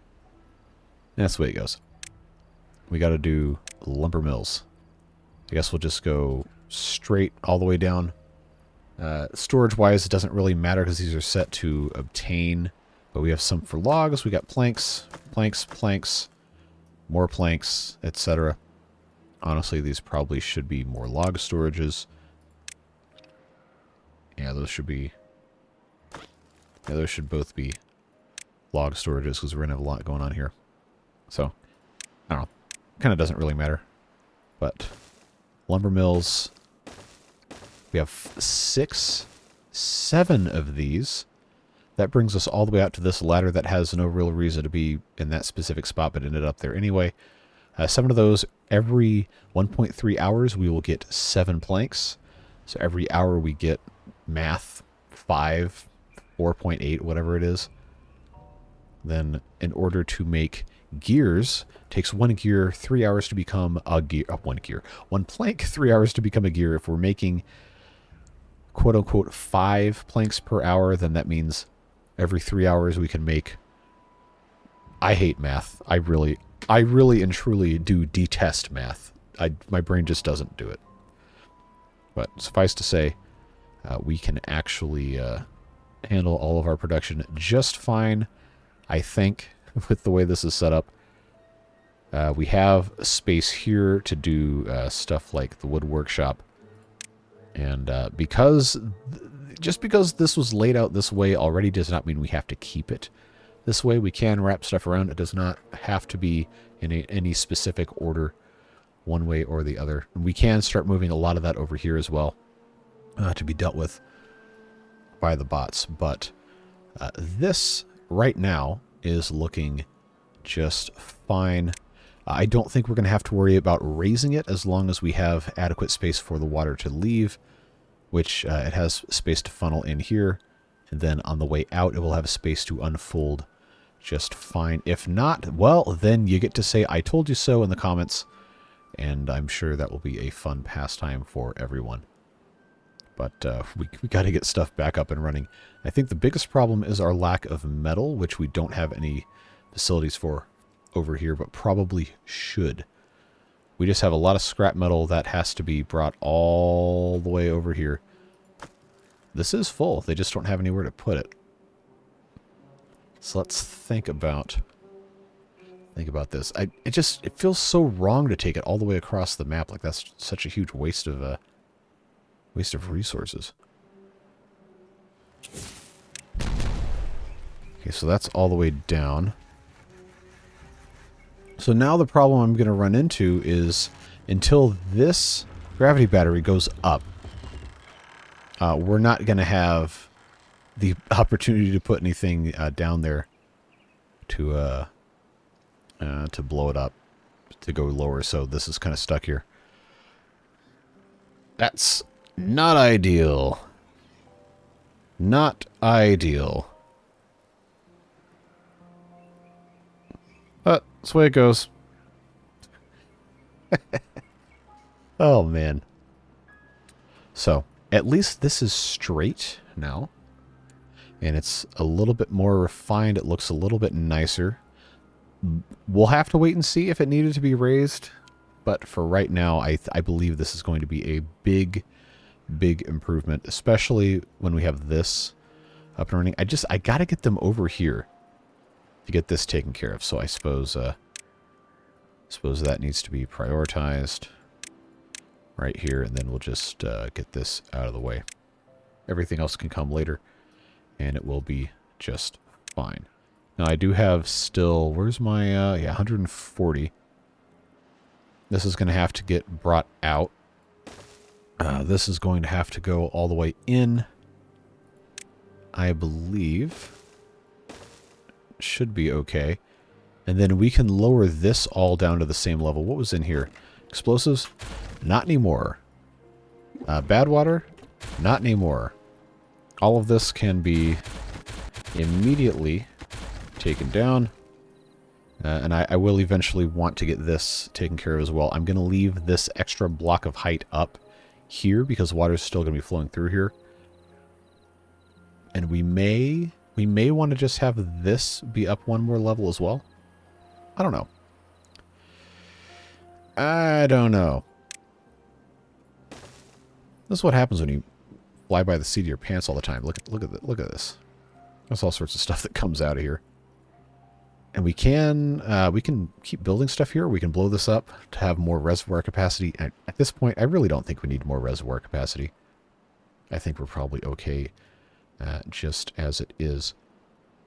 And that's the way it goes. We got to do lumber mills. I guess we'll just go straight all the way down. Storage-wise, it doesn't really matter because these are set to obtain. But we have some for logs. We got planks, planks, more planks, etc. Honestly, these probably should be more log storages. Yeah, those should be Yeah, those should both be log storages because we're going to have a lot going on here. So, I don't know. Kind of doesn't really matter. But lumber mills, we have 7 of these. That brings us all the way out to this ladder that has no real reason to be in that specific spot, but ended up there anyway. 7 of those. Every 1.3 hours, we will get 7 planks. So every hour we get math 5, 4.8, whatever it is. Then in order to make gears, takes 1 gear 3 hours to become a gear. 1 plank 3 hours to become a gear. If we're making quote unquote 5 planks per hour, then that means every 3 hours we can make. I hate math. I really and truly do detest math. My brain just doesn't do it. But suffice to say, we can actually handle all of our production just fine, I think, with the way this is set up. We have space here to do stuff like the wood workshop. And just because this was laid out this way already does not mean we have to keep it this way. We can wrap stuff around. It does not have to be in any specific order, one way or the other. And we can start moving a lot of that over here as well to be dealt with by the bots. But this right now is looking just fine. I don't think we're going to have to worry about raising it as long as we have adequate space for the water to leave, which it has space to funnel in here. And then on the way out, it will have space to unfold just fine. If not, well, then you get to say, I told you so in the comments. And I'm sure that will be a fun pastime for everyone. But we got to get stuff back up and running. I think the biggest problem is our lack of metal, which we don't have any facilities for over here, but probably should. We just have a lot of scrap metal that has to be brought all the way over here. This is full. They just don't have anywhere to put it. So let's think about this. It feels so wrong to take it all the way across the map. Like that's such a huge waste of resources. Okay, so that's all the way down. So now the problem I'm going to run into is until this gravity battery goes up, we're not going to have the opportunity to put anything down there to blow it up, to go lower. So this is kind of stuck here. That's not ideal. Not ideal. But that's the way it goes. Oh, man. So, at least this is straight now. And it's a little bit more refined. It looks a little bit nicer. We'll have to wait and see if it needed to be raised. But for right now, I believe this is going to be a big improvement. Especially when we have this up and running. I got to get them over here to get this taken care of. So I suppose that needs to be prioritized right here, and then we'll just get this out of the way. Everything else can come later, and it will be just fine. Now I do have still, where's my, 140. This is going to have to get brought out. This is going to have to go all the way in, I believe. Should be okay. And then we can lower this all down to the same level. What was in here? Explosives? Not anymore. Bad water? Not anymore. All of this can be immediately taken down. And I will eventually want to get this taken care of as well. I'm going to leave this extra block of height up here because water is still going to be flowing through here. And we may want to just have this be up one more level as well. I don't know. I don't know. This is what happens when you fly by the seat of your pants all the time. Look at this. There's all sorts of stuff that comes out of here. And we can keep building stuff here. We can blow this up to have more reservoir capacity. And at this point, I really don't think we need more reservoir capacity. I think we're probably okay just as it is.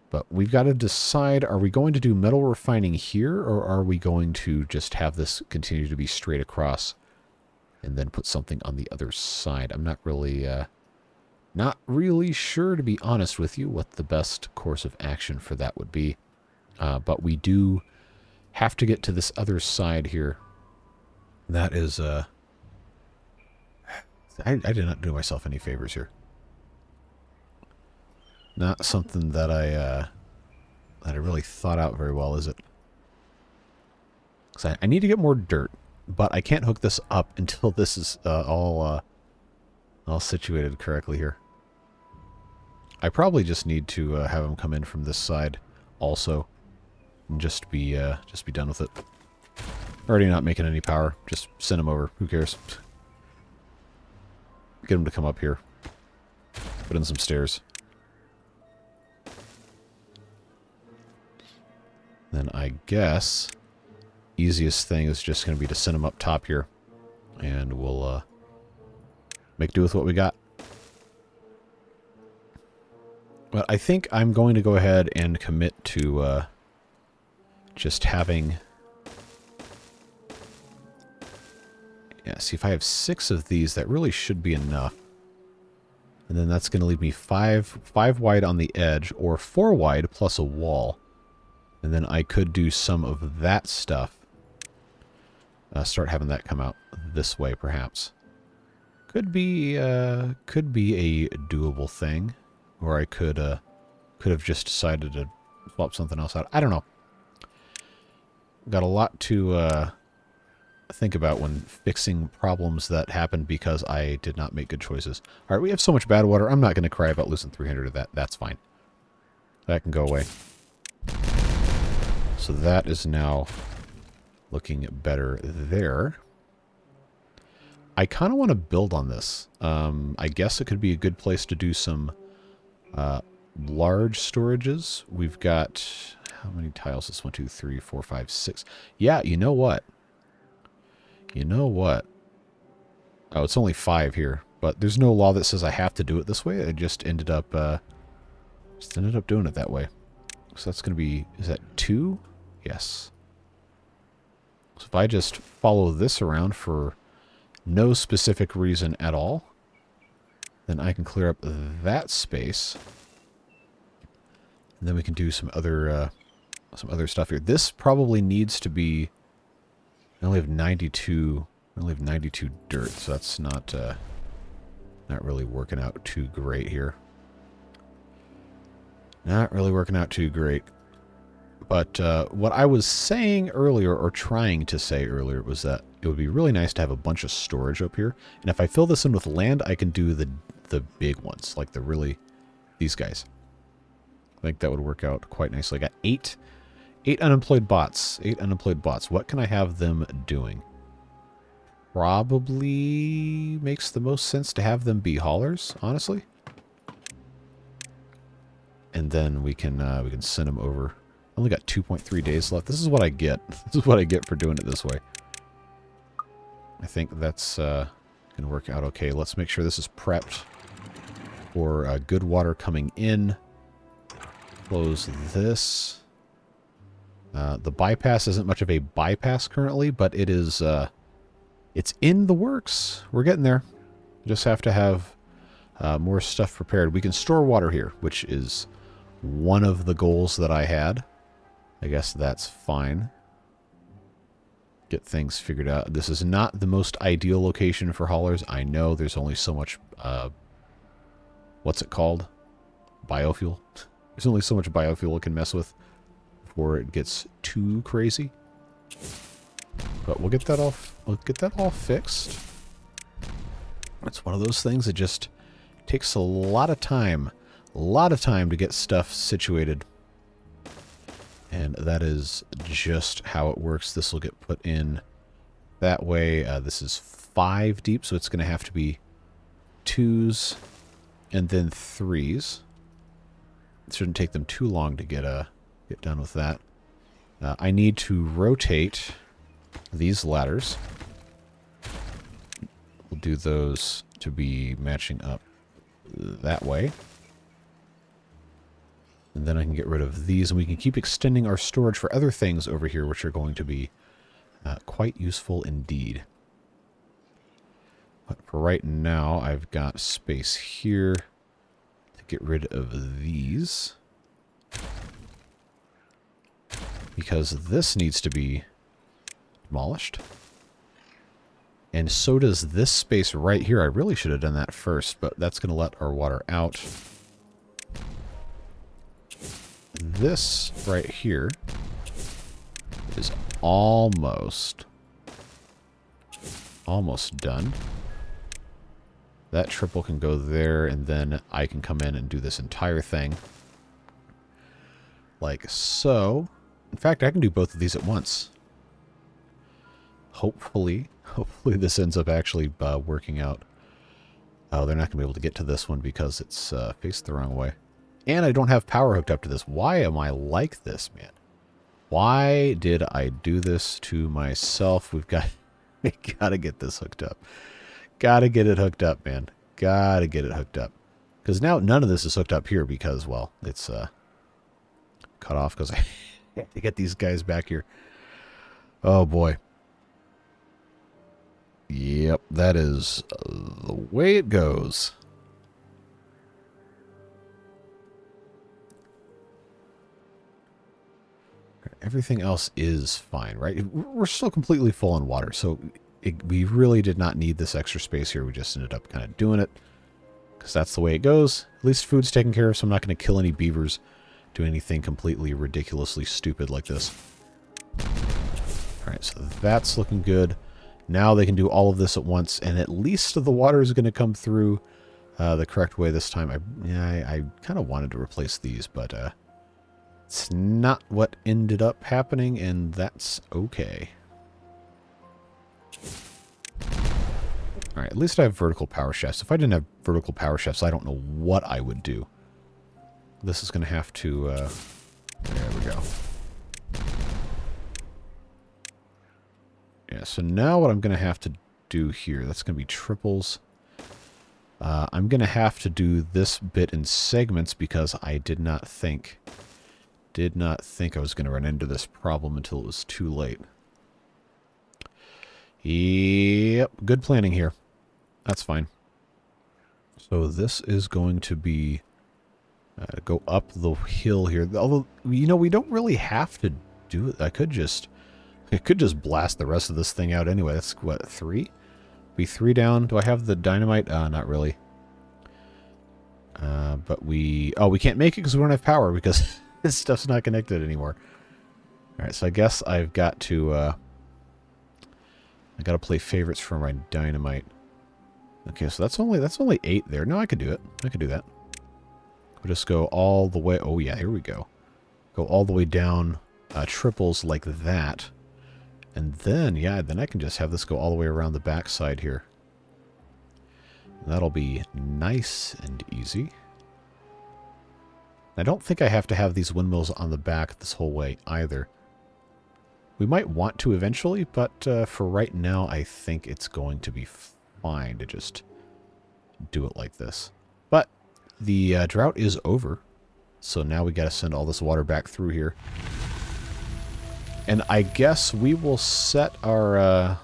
But we've got to decide, are we going to do metal refining here, or are we going to just have this continue to be straight across and then put something on the other side? I'm not really sure, to be honest with you, what the best course of action for that would be. But we do have to get to this other side here. That is, I did not do myself any favors here. Not something that I really thought out very well, is it? 'Cause I need to get more dirt, but I can't hook this up until this is all situated correctly here. I probably just need to have him come in from this side also, and just be done with it. Already not making any power. Just send him over. Who cares? Get him to come up here. Put in some stairs. Then I guess easiest thing is just going to be to send him up top here, and we'll make do with what we got. But I think I'm going to go ahead and commit to just having... Yeah, see, if I have 6 of these, that really should be enough. And then that's going to leave me 5 wide on the edge, or 4 wide plus a wall. And then I could do some of that stuff. Start having that come out this way, perhaps. Could be a doable thing. Or I could have just decided to swap something else out. I don't know. Got a lot to think about when fixing problems that happened because I did not make good choices. Alright, we have so much bad water. I'm not going to cry about losing 300 of that. That's fine. That can go away. So that is now looking better there. I kind of want to build on this. I guess it could be a good place to do some large storages. We've got... How many tiles? This 1, 2, 3, 4, 5, 6. Yeah, you know what? You know what? Oh, it's only 5 here. But there's no law that says I have to do it this way. I just ended up doing it that way. So that's going to be... Is that 2? Yes. So if I just follow this around for no specific reason at all, then I can clear up that space. And then we can do some other stuff here. This probably needs to be... I only have 92 dirt, so that's not really working out too great here. Not really working out too great. But what I was saying earlier, or trying to say earlier, was that it would be really nice to have a bunch of storage up here. And if I fill this in with land, I can do the big ones, like these guys. I think that would work out quite nicely. I got 8 unemployed bots. 8 unemployed bots. What can I have them doing? Probably makes the most sense to have them be haulers, honestly. And then we can send them over. I only got 2.3 days left. This is what I get. This is what I get for doing it this way. I think that's going to work out okay. Let's make sure this is prepped for good water coming in. Close this. The bypass isn't much of a bypass currently, but it is, it's in the works. We're getting there. Just have to have more stuff prepared. We can store water here, which is one of the goals that I had. I guess that's fine. Get things figured out. This is not the most ideal location for haulers. I know there's only so much, what's it called? Biofuel. There's only so much biofuel it can mess with before it gets too crazy. But we'll get that all fixed. It's one of those things that just takes a lot of time to get stuff situated. And that is just how it works. This will get put in that way. This is 5 deep, so it's going to have to be 2s and then 3s. It shouldn't take them too long to get done with that. I need to rotate these ladders. We'll do those to be matching up that way. And then I can get rid of these, and we can keep extending our storage for other things over here, which are going to be quite useful indeed. But for right now, I've got space here to get rid of these. Because this needs to be demolished. And so does this space right here. I really should have done that first, but that's going to let our water out. This right here is almost done. That triple can go there, and then I can come in and do this entire thing. Like so. In fact, I can do both of these at once. Hopefully this ends up actually working out. Oh, they're not going to be able to get to this one because it's faced the wrong way. And I don't have power hooked up to this. Why am I like this, man? Why did I do this to myself? We got to get this hooked up. Got to get it hooked up, man. Got to get it hooked up. Because now none of this is hooked up here because, well, it's cut off because I have to get these guys back here. Oh, boy. Yep, that is the way it goes. Everything else is fine, right? We're still completely full on water, so we really did not need this extra space here. We just ended up kind of doing it because that's the way it goes. At least food's taken care of, so I'm not going to kill any beavers, do anything completely ridiculously stupid like this. All right, so that's looking good. Now they can do all of this at once, and at least the water is going to come through the correct way this time. I kind of wanted to replace these, but it's not what ended up happening, and that's okay. Alright, at least I have vertical power shafts. If I didn't have vertical power shafts, I don't know what I would do. This is going to have to... there we go. Yeah, so now what I'm going to have to do here, that's going to be triples. I'm going to have to do this bit in segments because I did not think I was going to run into this problem until it was too late. Yep, good planning here. That's fine. So this is going to be go up the hill here. Although, you know, we don't really have to do it. I could just blast the rest of this thing out anyway. That's what, 3? Be 3 down. Do I have the dynamite? Not really. But we can't make it because we don't have power because this stuff's not connected anymore. All right, so I guess I've got to I got to play favorites for my dynamite. Okay, so that's only 8 there. No, I could do it. I could do that. We'll just go all the way. Oh yeah, here we go. Go all the way down triples like that. And then, yeah, then I can just have this go all the way around the back side here. That'll be nice and easy. I don't think I have to have these windmills on the back this whole way either. We might want to eventually, but for right now, I think it's going to be fine to just do it like this. But the drought is over, so now we got to send all this water back through here. And I guess we will set our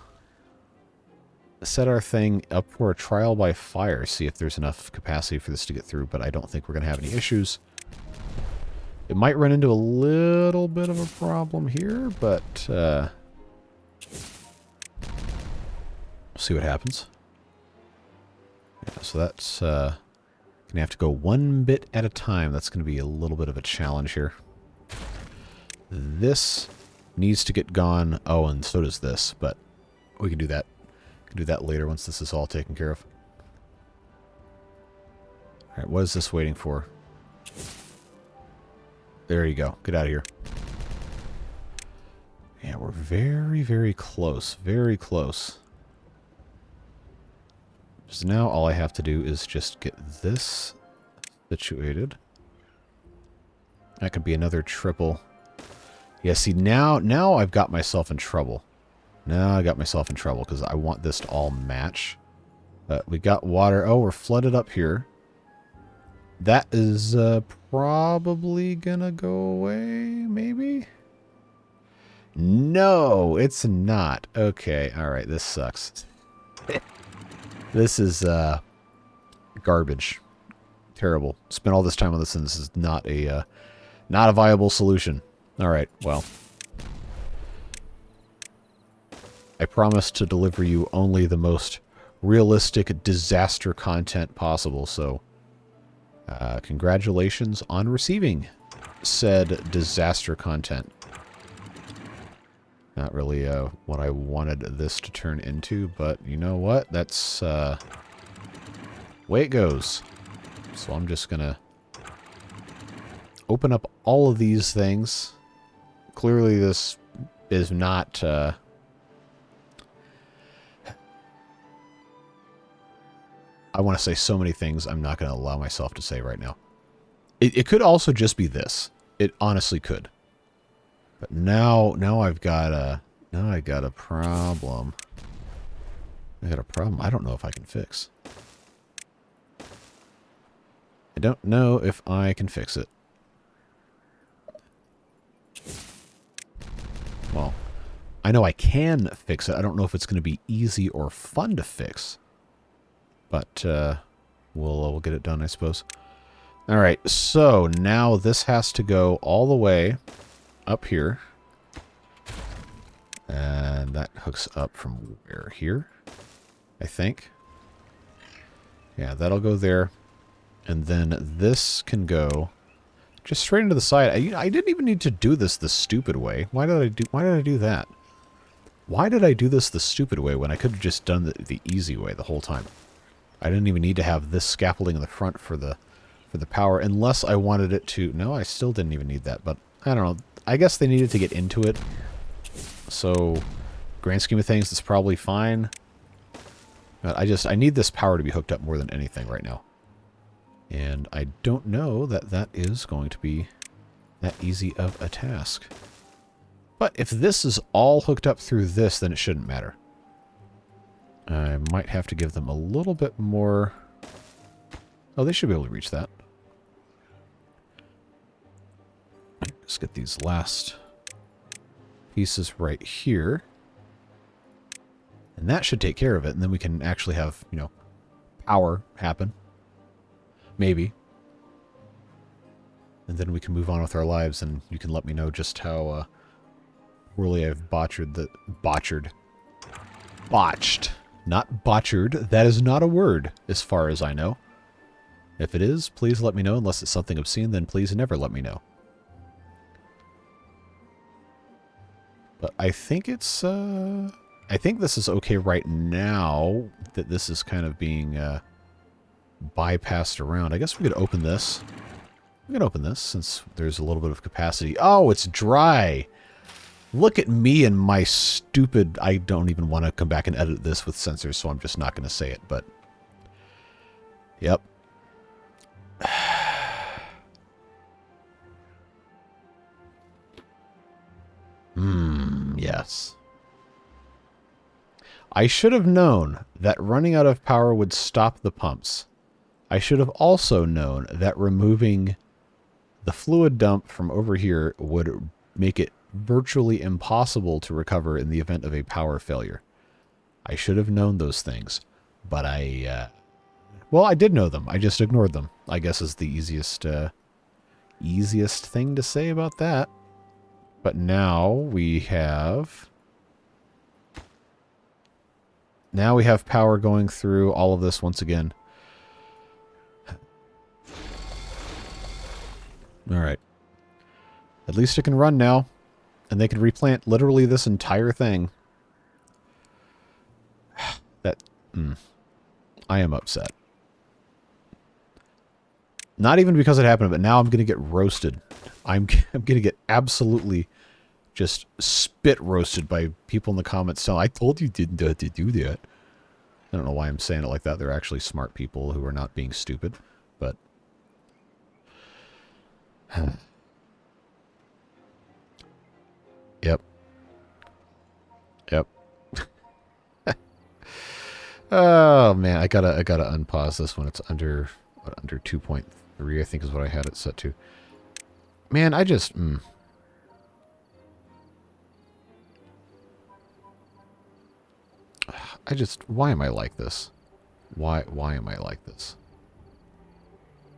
thing up for a trial by fire, see if there's enough capacity for this to get through, but I don't think we're going to have any issues. It might run into a little bit of a problem here, but we'll see what happens. Yeah, so that's going to have to go one bit at a time. That's going to be a little bit of a challenge here. This needs to get gone. Oh, and so does this, but we can do that. We can do that later once this is all taken care of. All right, what is this waiting for? There you go. Get out of here. Yeah, we're very, very close. Very close. So now all I have to do is just get this situated. That could be another triple. Yeah, see, now I've got myself in trouble. Now I got myself in trouble because I want this to all match. We got water. Oh, we're flooded up here. That is probably gonna go away, maybe? No, it's not. Okay, alright, this sucks. This is garbage. Terrible. Spent all this time on this and this is not a viable solution. Alright, well. I promise to deliver you only the most realistic disaster content possible, so congratulations on receiving said disaster content. Not really what I wanted this to turn into, but you know what? That's the way it goes. So I'm just gonna open up all of these things. Clearly this is not I want to say so many things I'm not going to allow myself to say right now. It could also just be this. It honestly could. But now I've got a problem. I got a problem I don't know if I can fix. I don't know if I can fix it. Well, I know I can fix it. I don't know if it's going to be easy or fun to fix. But we'll get it done, I suppose. All right, so now this has to go all the way up here. And that hooks up from where? Here, I think. Yeah, that'll go there. And then this can go just straight into the side. I didn't even need to do this the stupid way. Why did I do that? Why did I do this the stupid way when I could have just done the easy way the whole time? I didn't even need to have this scaffolding in the front for the power, unless I wanted it to... No, I still didn't even need that, but I don't know. I guess they needed to get into it. So, grand scheme of things, it's probably fine. But I need this power to be hooked up more than anything right now. And I don't know that that is going to be that easy of a task. But if this is all hooked up through this, then it shouldn't matter. I might have to give them a little bit more... Oh, they should be able to reach that. Let's get these last pieces right here. And that should take care of it. And then we can actually have, you know, power happen. Maybe. And then we can move on with our lives and you can let me know just how poorly I've botched. Not botchered. That is not a word, as far as I know. If it is, please let me know. Unless it's something obscene, then please never let me know. But I think it's, I think this is okay right now, that this is kind of being bypassed around. I guess we could open this. We can open this, since there's a little bit of capacity. Oh, it's dry! Look at me and my stupid... I don't even want to come back and edit this with sensors, so I'm just not going to say it, but... Yep. Yes. I should have known that running out of power would stop the pumps. I should have also known that removing the fluid dump from over here would make it virtually impossible to recover in the event of a power failure. I should have known those things, but well, I did know them. I just ignored them, I guess is the easiest thing to say about that. But now we have power going through all of this once again. All right. At least it can run now. And they can replant literally this entire thing. I am upset. Not even because it happened, but now I'm going to get roasted. I'm going to get absolutely just spit roasted by people in the comments. So I told you didn't have to do that. I don't know why I'm saying it like that. They're actually smart people who are not being stupid. But... Yep. Oh man, I gotta unpause this when it's under 2.3. 3, I think is what I had it set to. Man, I just... Why am I like this? Why am I like this?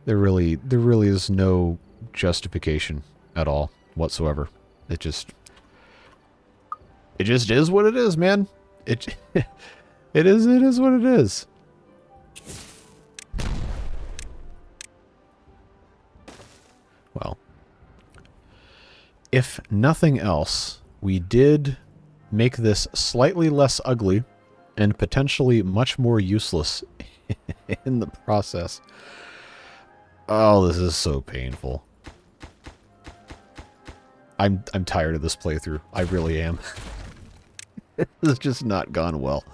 There really is no justification at all whatsoever. It just is what it is, man. It is what it is. Well, if nothing else, we did make this slightly less ugly and potentially much more useless in the process. Oh, this is so painful. I'm tired of this playthrough. I really am. It's just not gone well.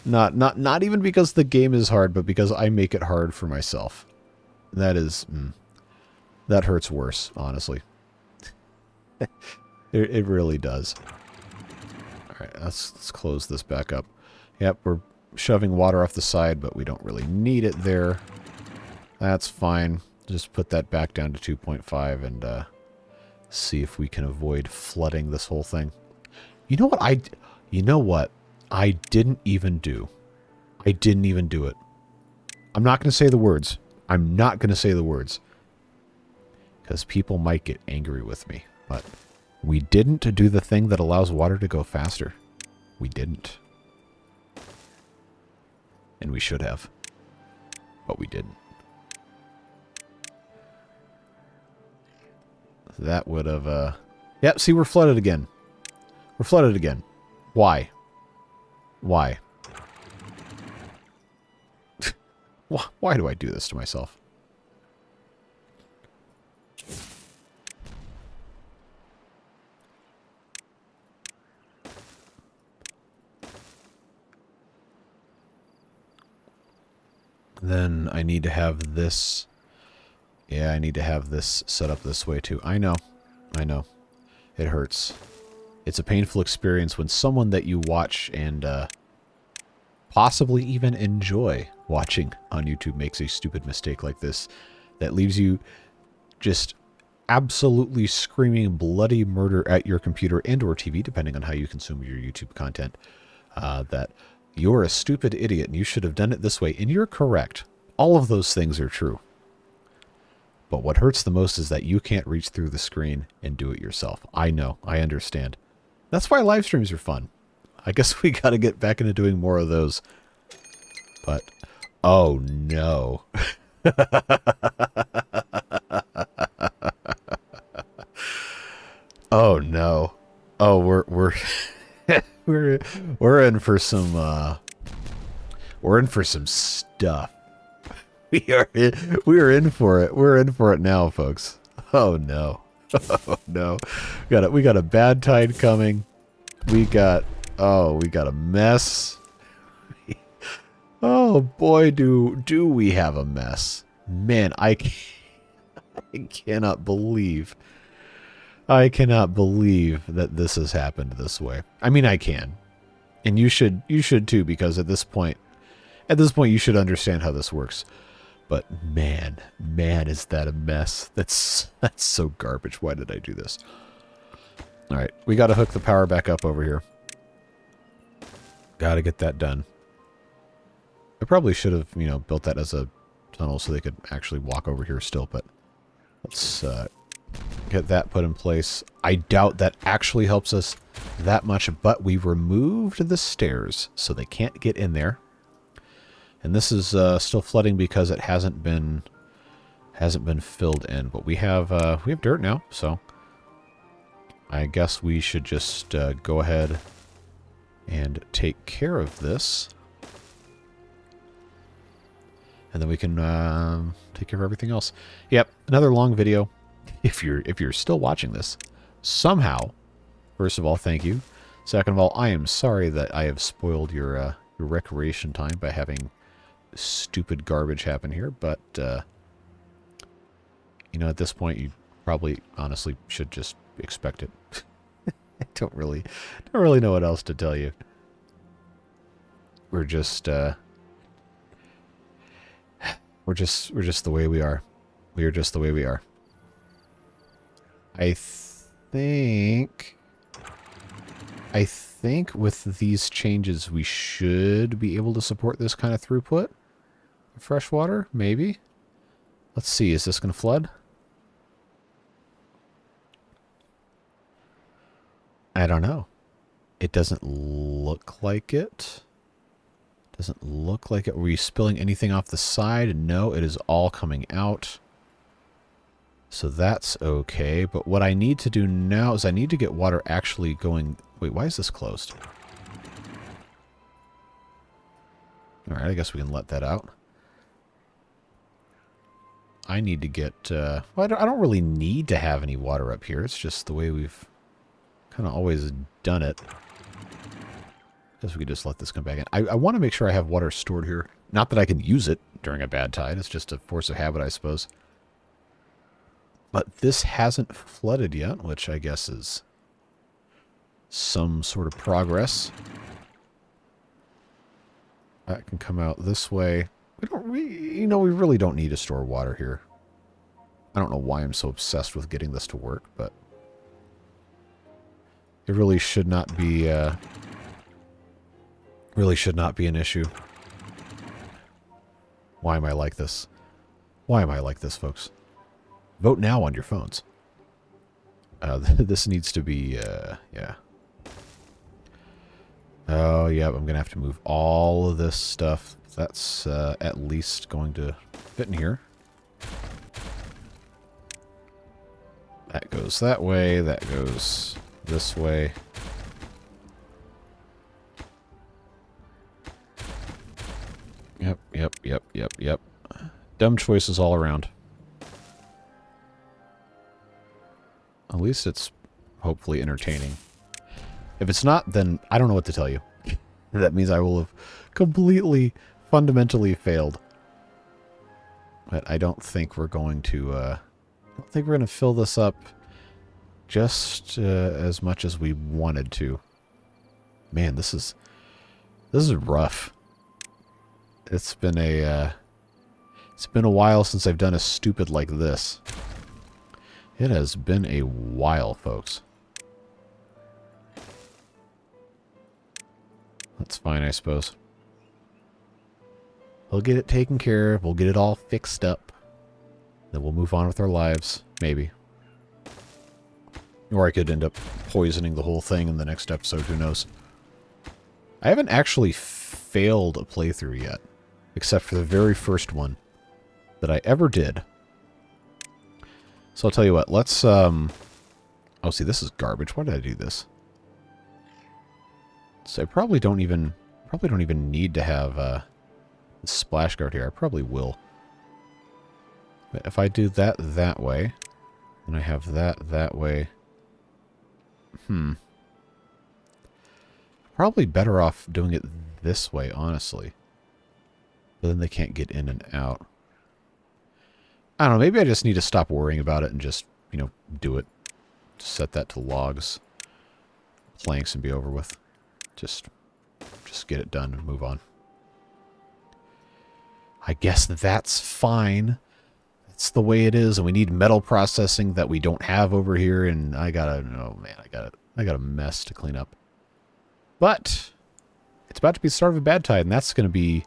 Not even because the game is hard, but because I make it hard for myself. That is... that hurts worse, honestly. It really does. Alright, let's close this back up. Yep, we're shoving water off the side, but we don't really need it there. That's fine. Just put that back down to 2.5 and see if we can avoid flooding this whole thing. You know what I didn't even do? I didn't even do it. I'm not going to say the words. I'm not going to say the words. Because people might get angry with me. But we didn't do the thing that allows water to go faster. We didn't. And we should have. But we didn't. That would have, Yep, see, we're flooded again. We're flooded again. Why? Why? Why do I do this to myself? Then I need to have this... Yeah, I need to have this set up this way too. I know. I know. It hurts. It's a painful experience when someone that you watch and possibly even enjoy watching on YouTube makes a stupid mistake like this that leaves you just absolutely screaming bloody murder at your computer and or TV, depending on how you consume your YouTube content, that you're a stupid idiot and you should have done it this way. And you're correct. All of those things are true. But what hurts the most is that you can't reach through the screen and do it yourself. I know. I understand. That's why live streams are fun. I guess we got to get back into doing more of those. But, oh no. Oh no. Oh, we're we're in for some stuff. We are in for it. We're in for it now, folks. Oh no. Oh no. We got a bad tide coming. We got a mess. Oh boy, do we have a mess. Man, I cannot believe that this has happened this way. I mean, I can. And you should too, because at this point you should understand how this works. But man, is that a mess. That's so garbage. Why did I do this? All right, we got to hook the power back up over here. Got to get that done. I probably should have, built that as a tunnel so they could actually walk over here still, but let's get that put in place. I doubt that actually helps us that much, but we removed the stairs so they can't get in there. And this is still flooding because it hasn't been filled in. But we have dirt now, so I guess we should just go ahead and take care of this, and then we can take care of everything else. Yep, another long video. If you're still watching this, somehow, first of all, thank you. Second of all, I am sorry that I have spoiled your recreation time by having stupid garbage happen here, but at this point you probably honestly should just expect it. I don't really know what else to tell you. We're just the way we are. We are just the way we are. I think with these changes we should be able to support this kind of throughput. Fresh water, maybe. Let's see, is this going to flood? I don't know. It doesn't look like it. Doesn't look like it. Were you spilling anything off the side? No, it is all coming out. So that's okay. But what I need to do now is I need to get water actually going... Wait, why is this closed? Alright, I guess we can let that out. I need to get... well, I don't really need to have any water up here. It's just the way we've kind of always done it. I guess we could just let this come back in. I want to make sure I have water stored here. Not that I can use it during a bad tide. It's just a force of habit, I suppose. But this hasn't flooded yet, which I guess is some sort of progress. That can come out this way. We really don't need to store water here. I don't know why I'm so obsessed with getting this to work, but it really should not be an issue. Why am I like this? Why am I like this, folks? Vote now on your phones. This needs to be, yeah. Oh, yeah, I'm going to have to move all of this stuff. That's at least going to fit in here. That goes that way. That goes this way. Yep. Dumb choices all around. At least it's hopefully entertaining. If it's not, then I don't know what to tell you. That means I will have completely, fundamentally failed. But I don't think we're going to, fill this up just as much as we wanted to. Man, this is rough. It's been a while since I've done a stupid like this. It has been a while, folks. That's fine, I suppose. We'll get it taken care of. We'll get it all fixed up. Then we'll move on with our lives. Maybe. Or I could end up poisoning the whole thing in the next episode. Who knows? I haven't actually failed a playthrough yet. Except for the very first one that I ever did. So I'll tell you what. Let's, oh, see, this is garbage. Why did I do this? So I probably don't even need to have the splash guard here. I probably will. But if I do that way, and I have that way, probably better off doing it this way, honestly. But then they can't get in and out. I don't know, maybe I just need to stop worrying about it and just, do it. Just set that to logs, planks, and be over with. Just get it done and move on. I guess that's fine. That's the way it is, and we need metal processing that we don't have over here, and I got a mess to clean up. But it's about to be the start of a bad tide, and that's going to be,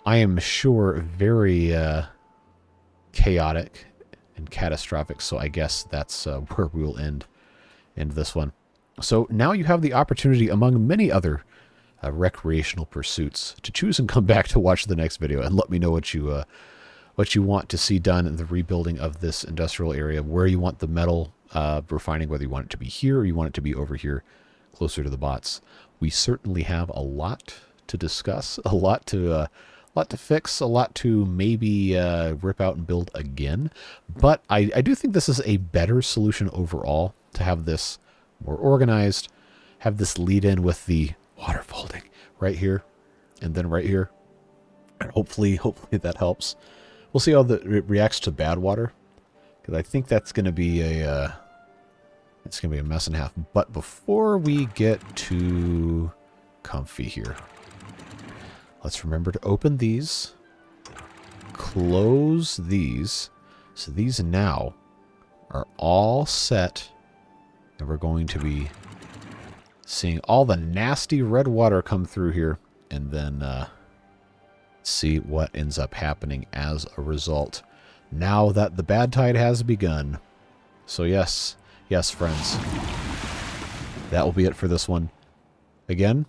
I am sure, very chaotic and catastrophic. So I guess that's where we will end this one. So now you have the opportunity, among many other recreational pursuits, to choose and come back to watch the next video and let me know what you want to see done in the rebuilding of this industrial area, where you want the metal refining, whether you want it to be here or you want it to be over here closer to the bots. We certainly have a lot to discuss, a lot to fix, a lot to maybe rip out and build again. But I do think this is a better solution overall, to have this more organized, have this lead in with the water folding right here and then right here. And hopefully that helps. We'll see how it reacts to bad water, because I think that's going to be a mess and a half. But before we get too comfy here, let's remember to open these, close these, So these now are all set, and we're going to be seeing all the nasty red water come through here, and then see what ends up happening as a result now that the bad tide has begun. So yes, friends, that will be it for this one. Again,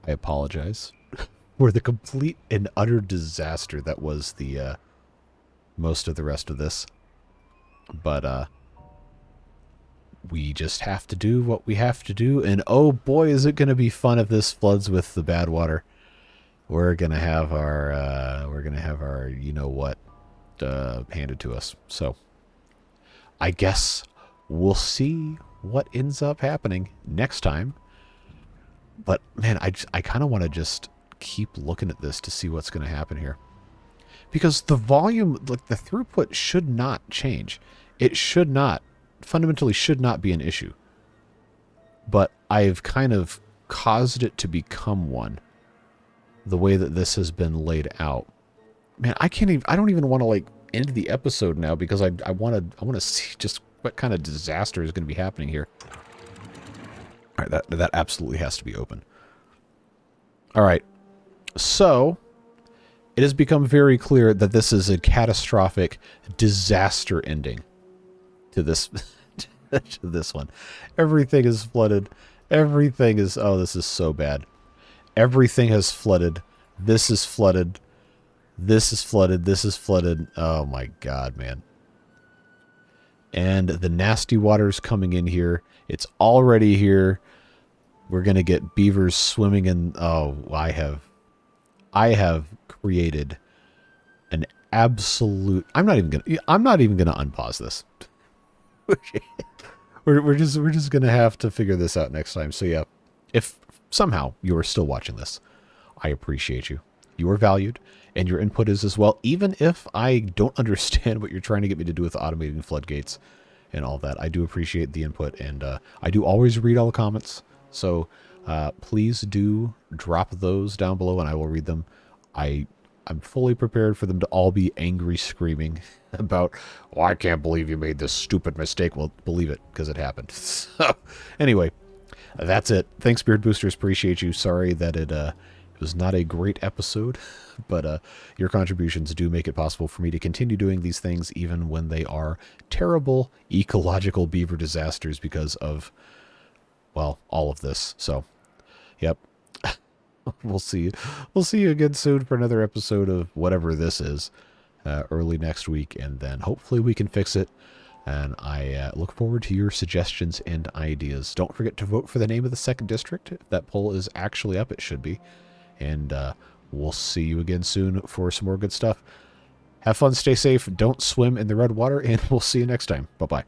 I apologize for the complete and utter disaster that was the most of the rest of this. But we just have to do what we have to do, and oh boy, is it going to be fun if this floods with the bad water. We're gonna have our you know what handed to us. So I guess we'll see what ends up happening next time. But man, I kind of want to just keep looking at this to see what's going to happen here, because the volume, like the throughput, should not change. It should not, fundamentally should not be an issue. But I've kind of caused it to become one, the way that this has been laid out. Man, I don't even want to like end the episode now, because I want to see just what kind of disaster is going to be happening here. All right, that absolutely has to be open. All right. So it has become very clear that this is a catastrophic disaster ending to this to this one. Everything is flooded. Everything is, oh, this is so bad. Everything has flooded. This is flooded. This is flooded. This is flooded. Oh my God, man. And the nasty water's coming in here. It's already here. We're going to get beavers swimming in. Oh, I have created an absolute, I'm not even going to unpause this. we're just going to have to figure this out next time. So yeah, if somehow you are still watching this, I appreciate you. You are valued, and your input is as well. Even if I don't understand what you're trying to get me to do with automating floodgates and all that, I do appreciate the input, and I do always read all the comments. So please do drop those down below, and I will read them. I'm fully prepared for them to all be angry, screaming about, oh, I can't believe you made this stupid mistake. Well, believe it, because it happened. So anyway, that's it. Thanks, Beard Boosters. Appreciate you. Sorry that it was not a great episode, but your contributions do make it possible for me to continue doing these things, even when they are terrible ecological beaver disasters because of, well, all of this. So, yep. We'll see you again soon for another episode of whatever this is, early next week, and then hopefully we can fix it. And I look forward to your suggestions and ideas. Don't forget to vote for the name of the 2nd district. If that poll is actually up, it should be. And we'll see you again soon for some more good stuff. Have fun, stay safe, don't swim in the red water, and we'll see you next time. Bye-bye.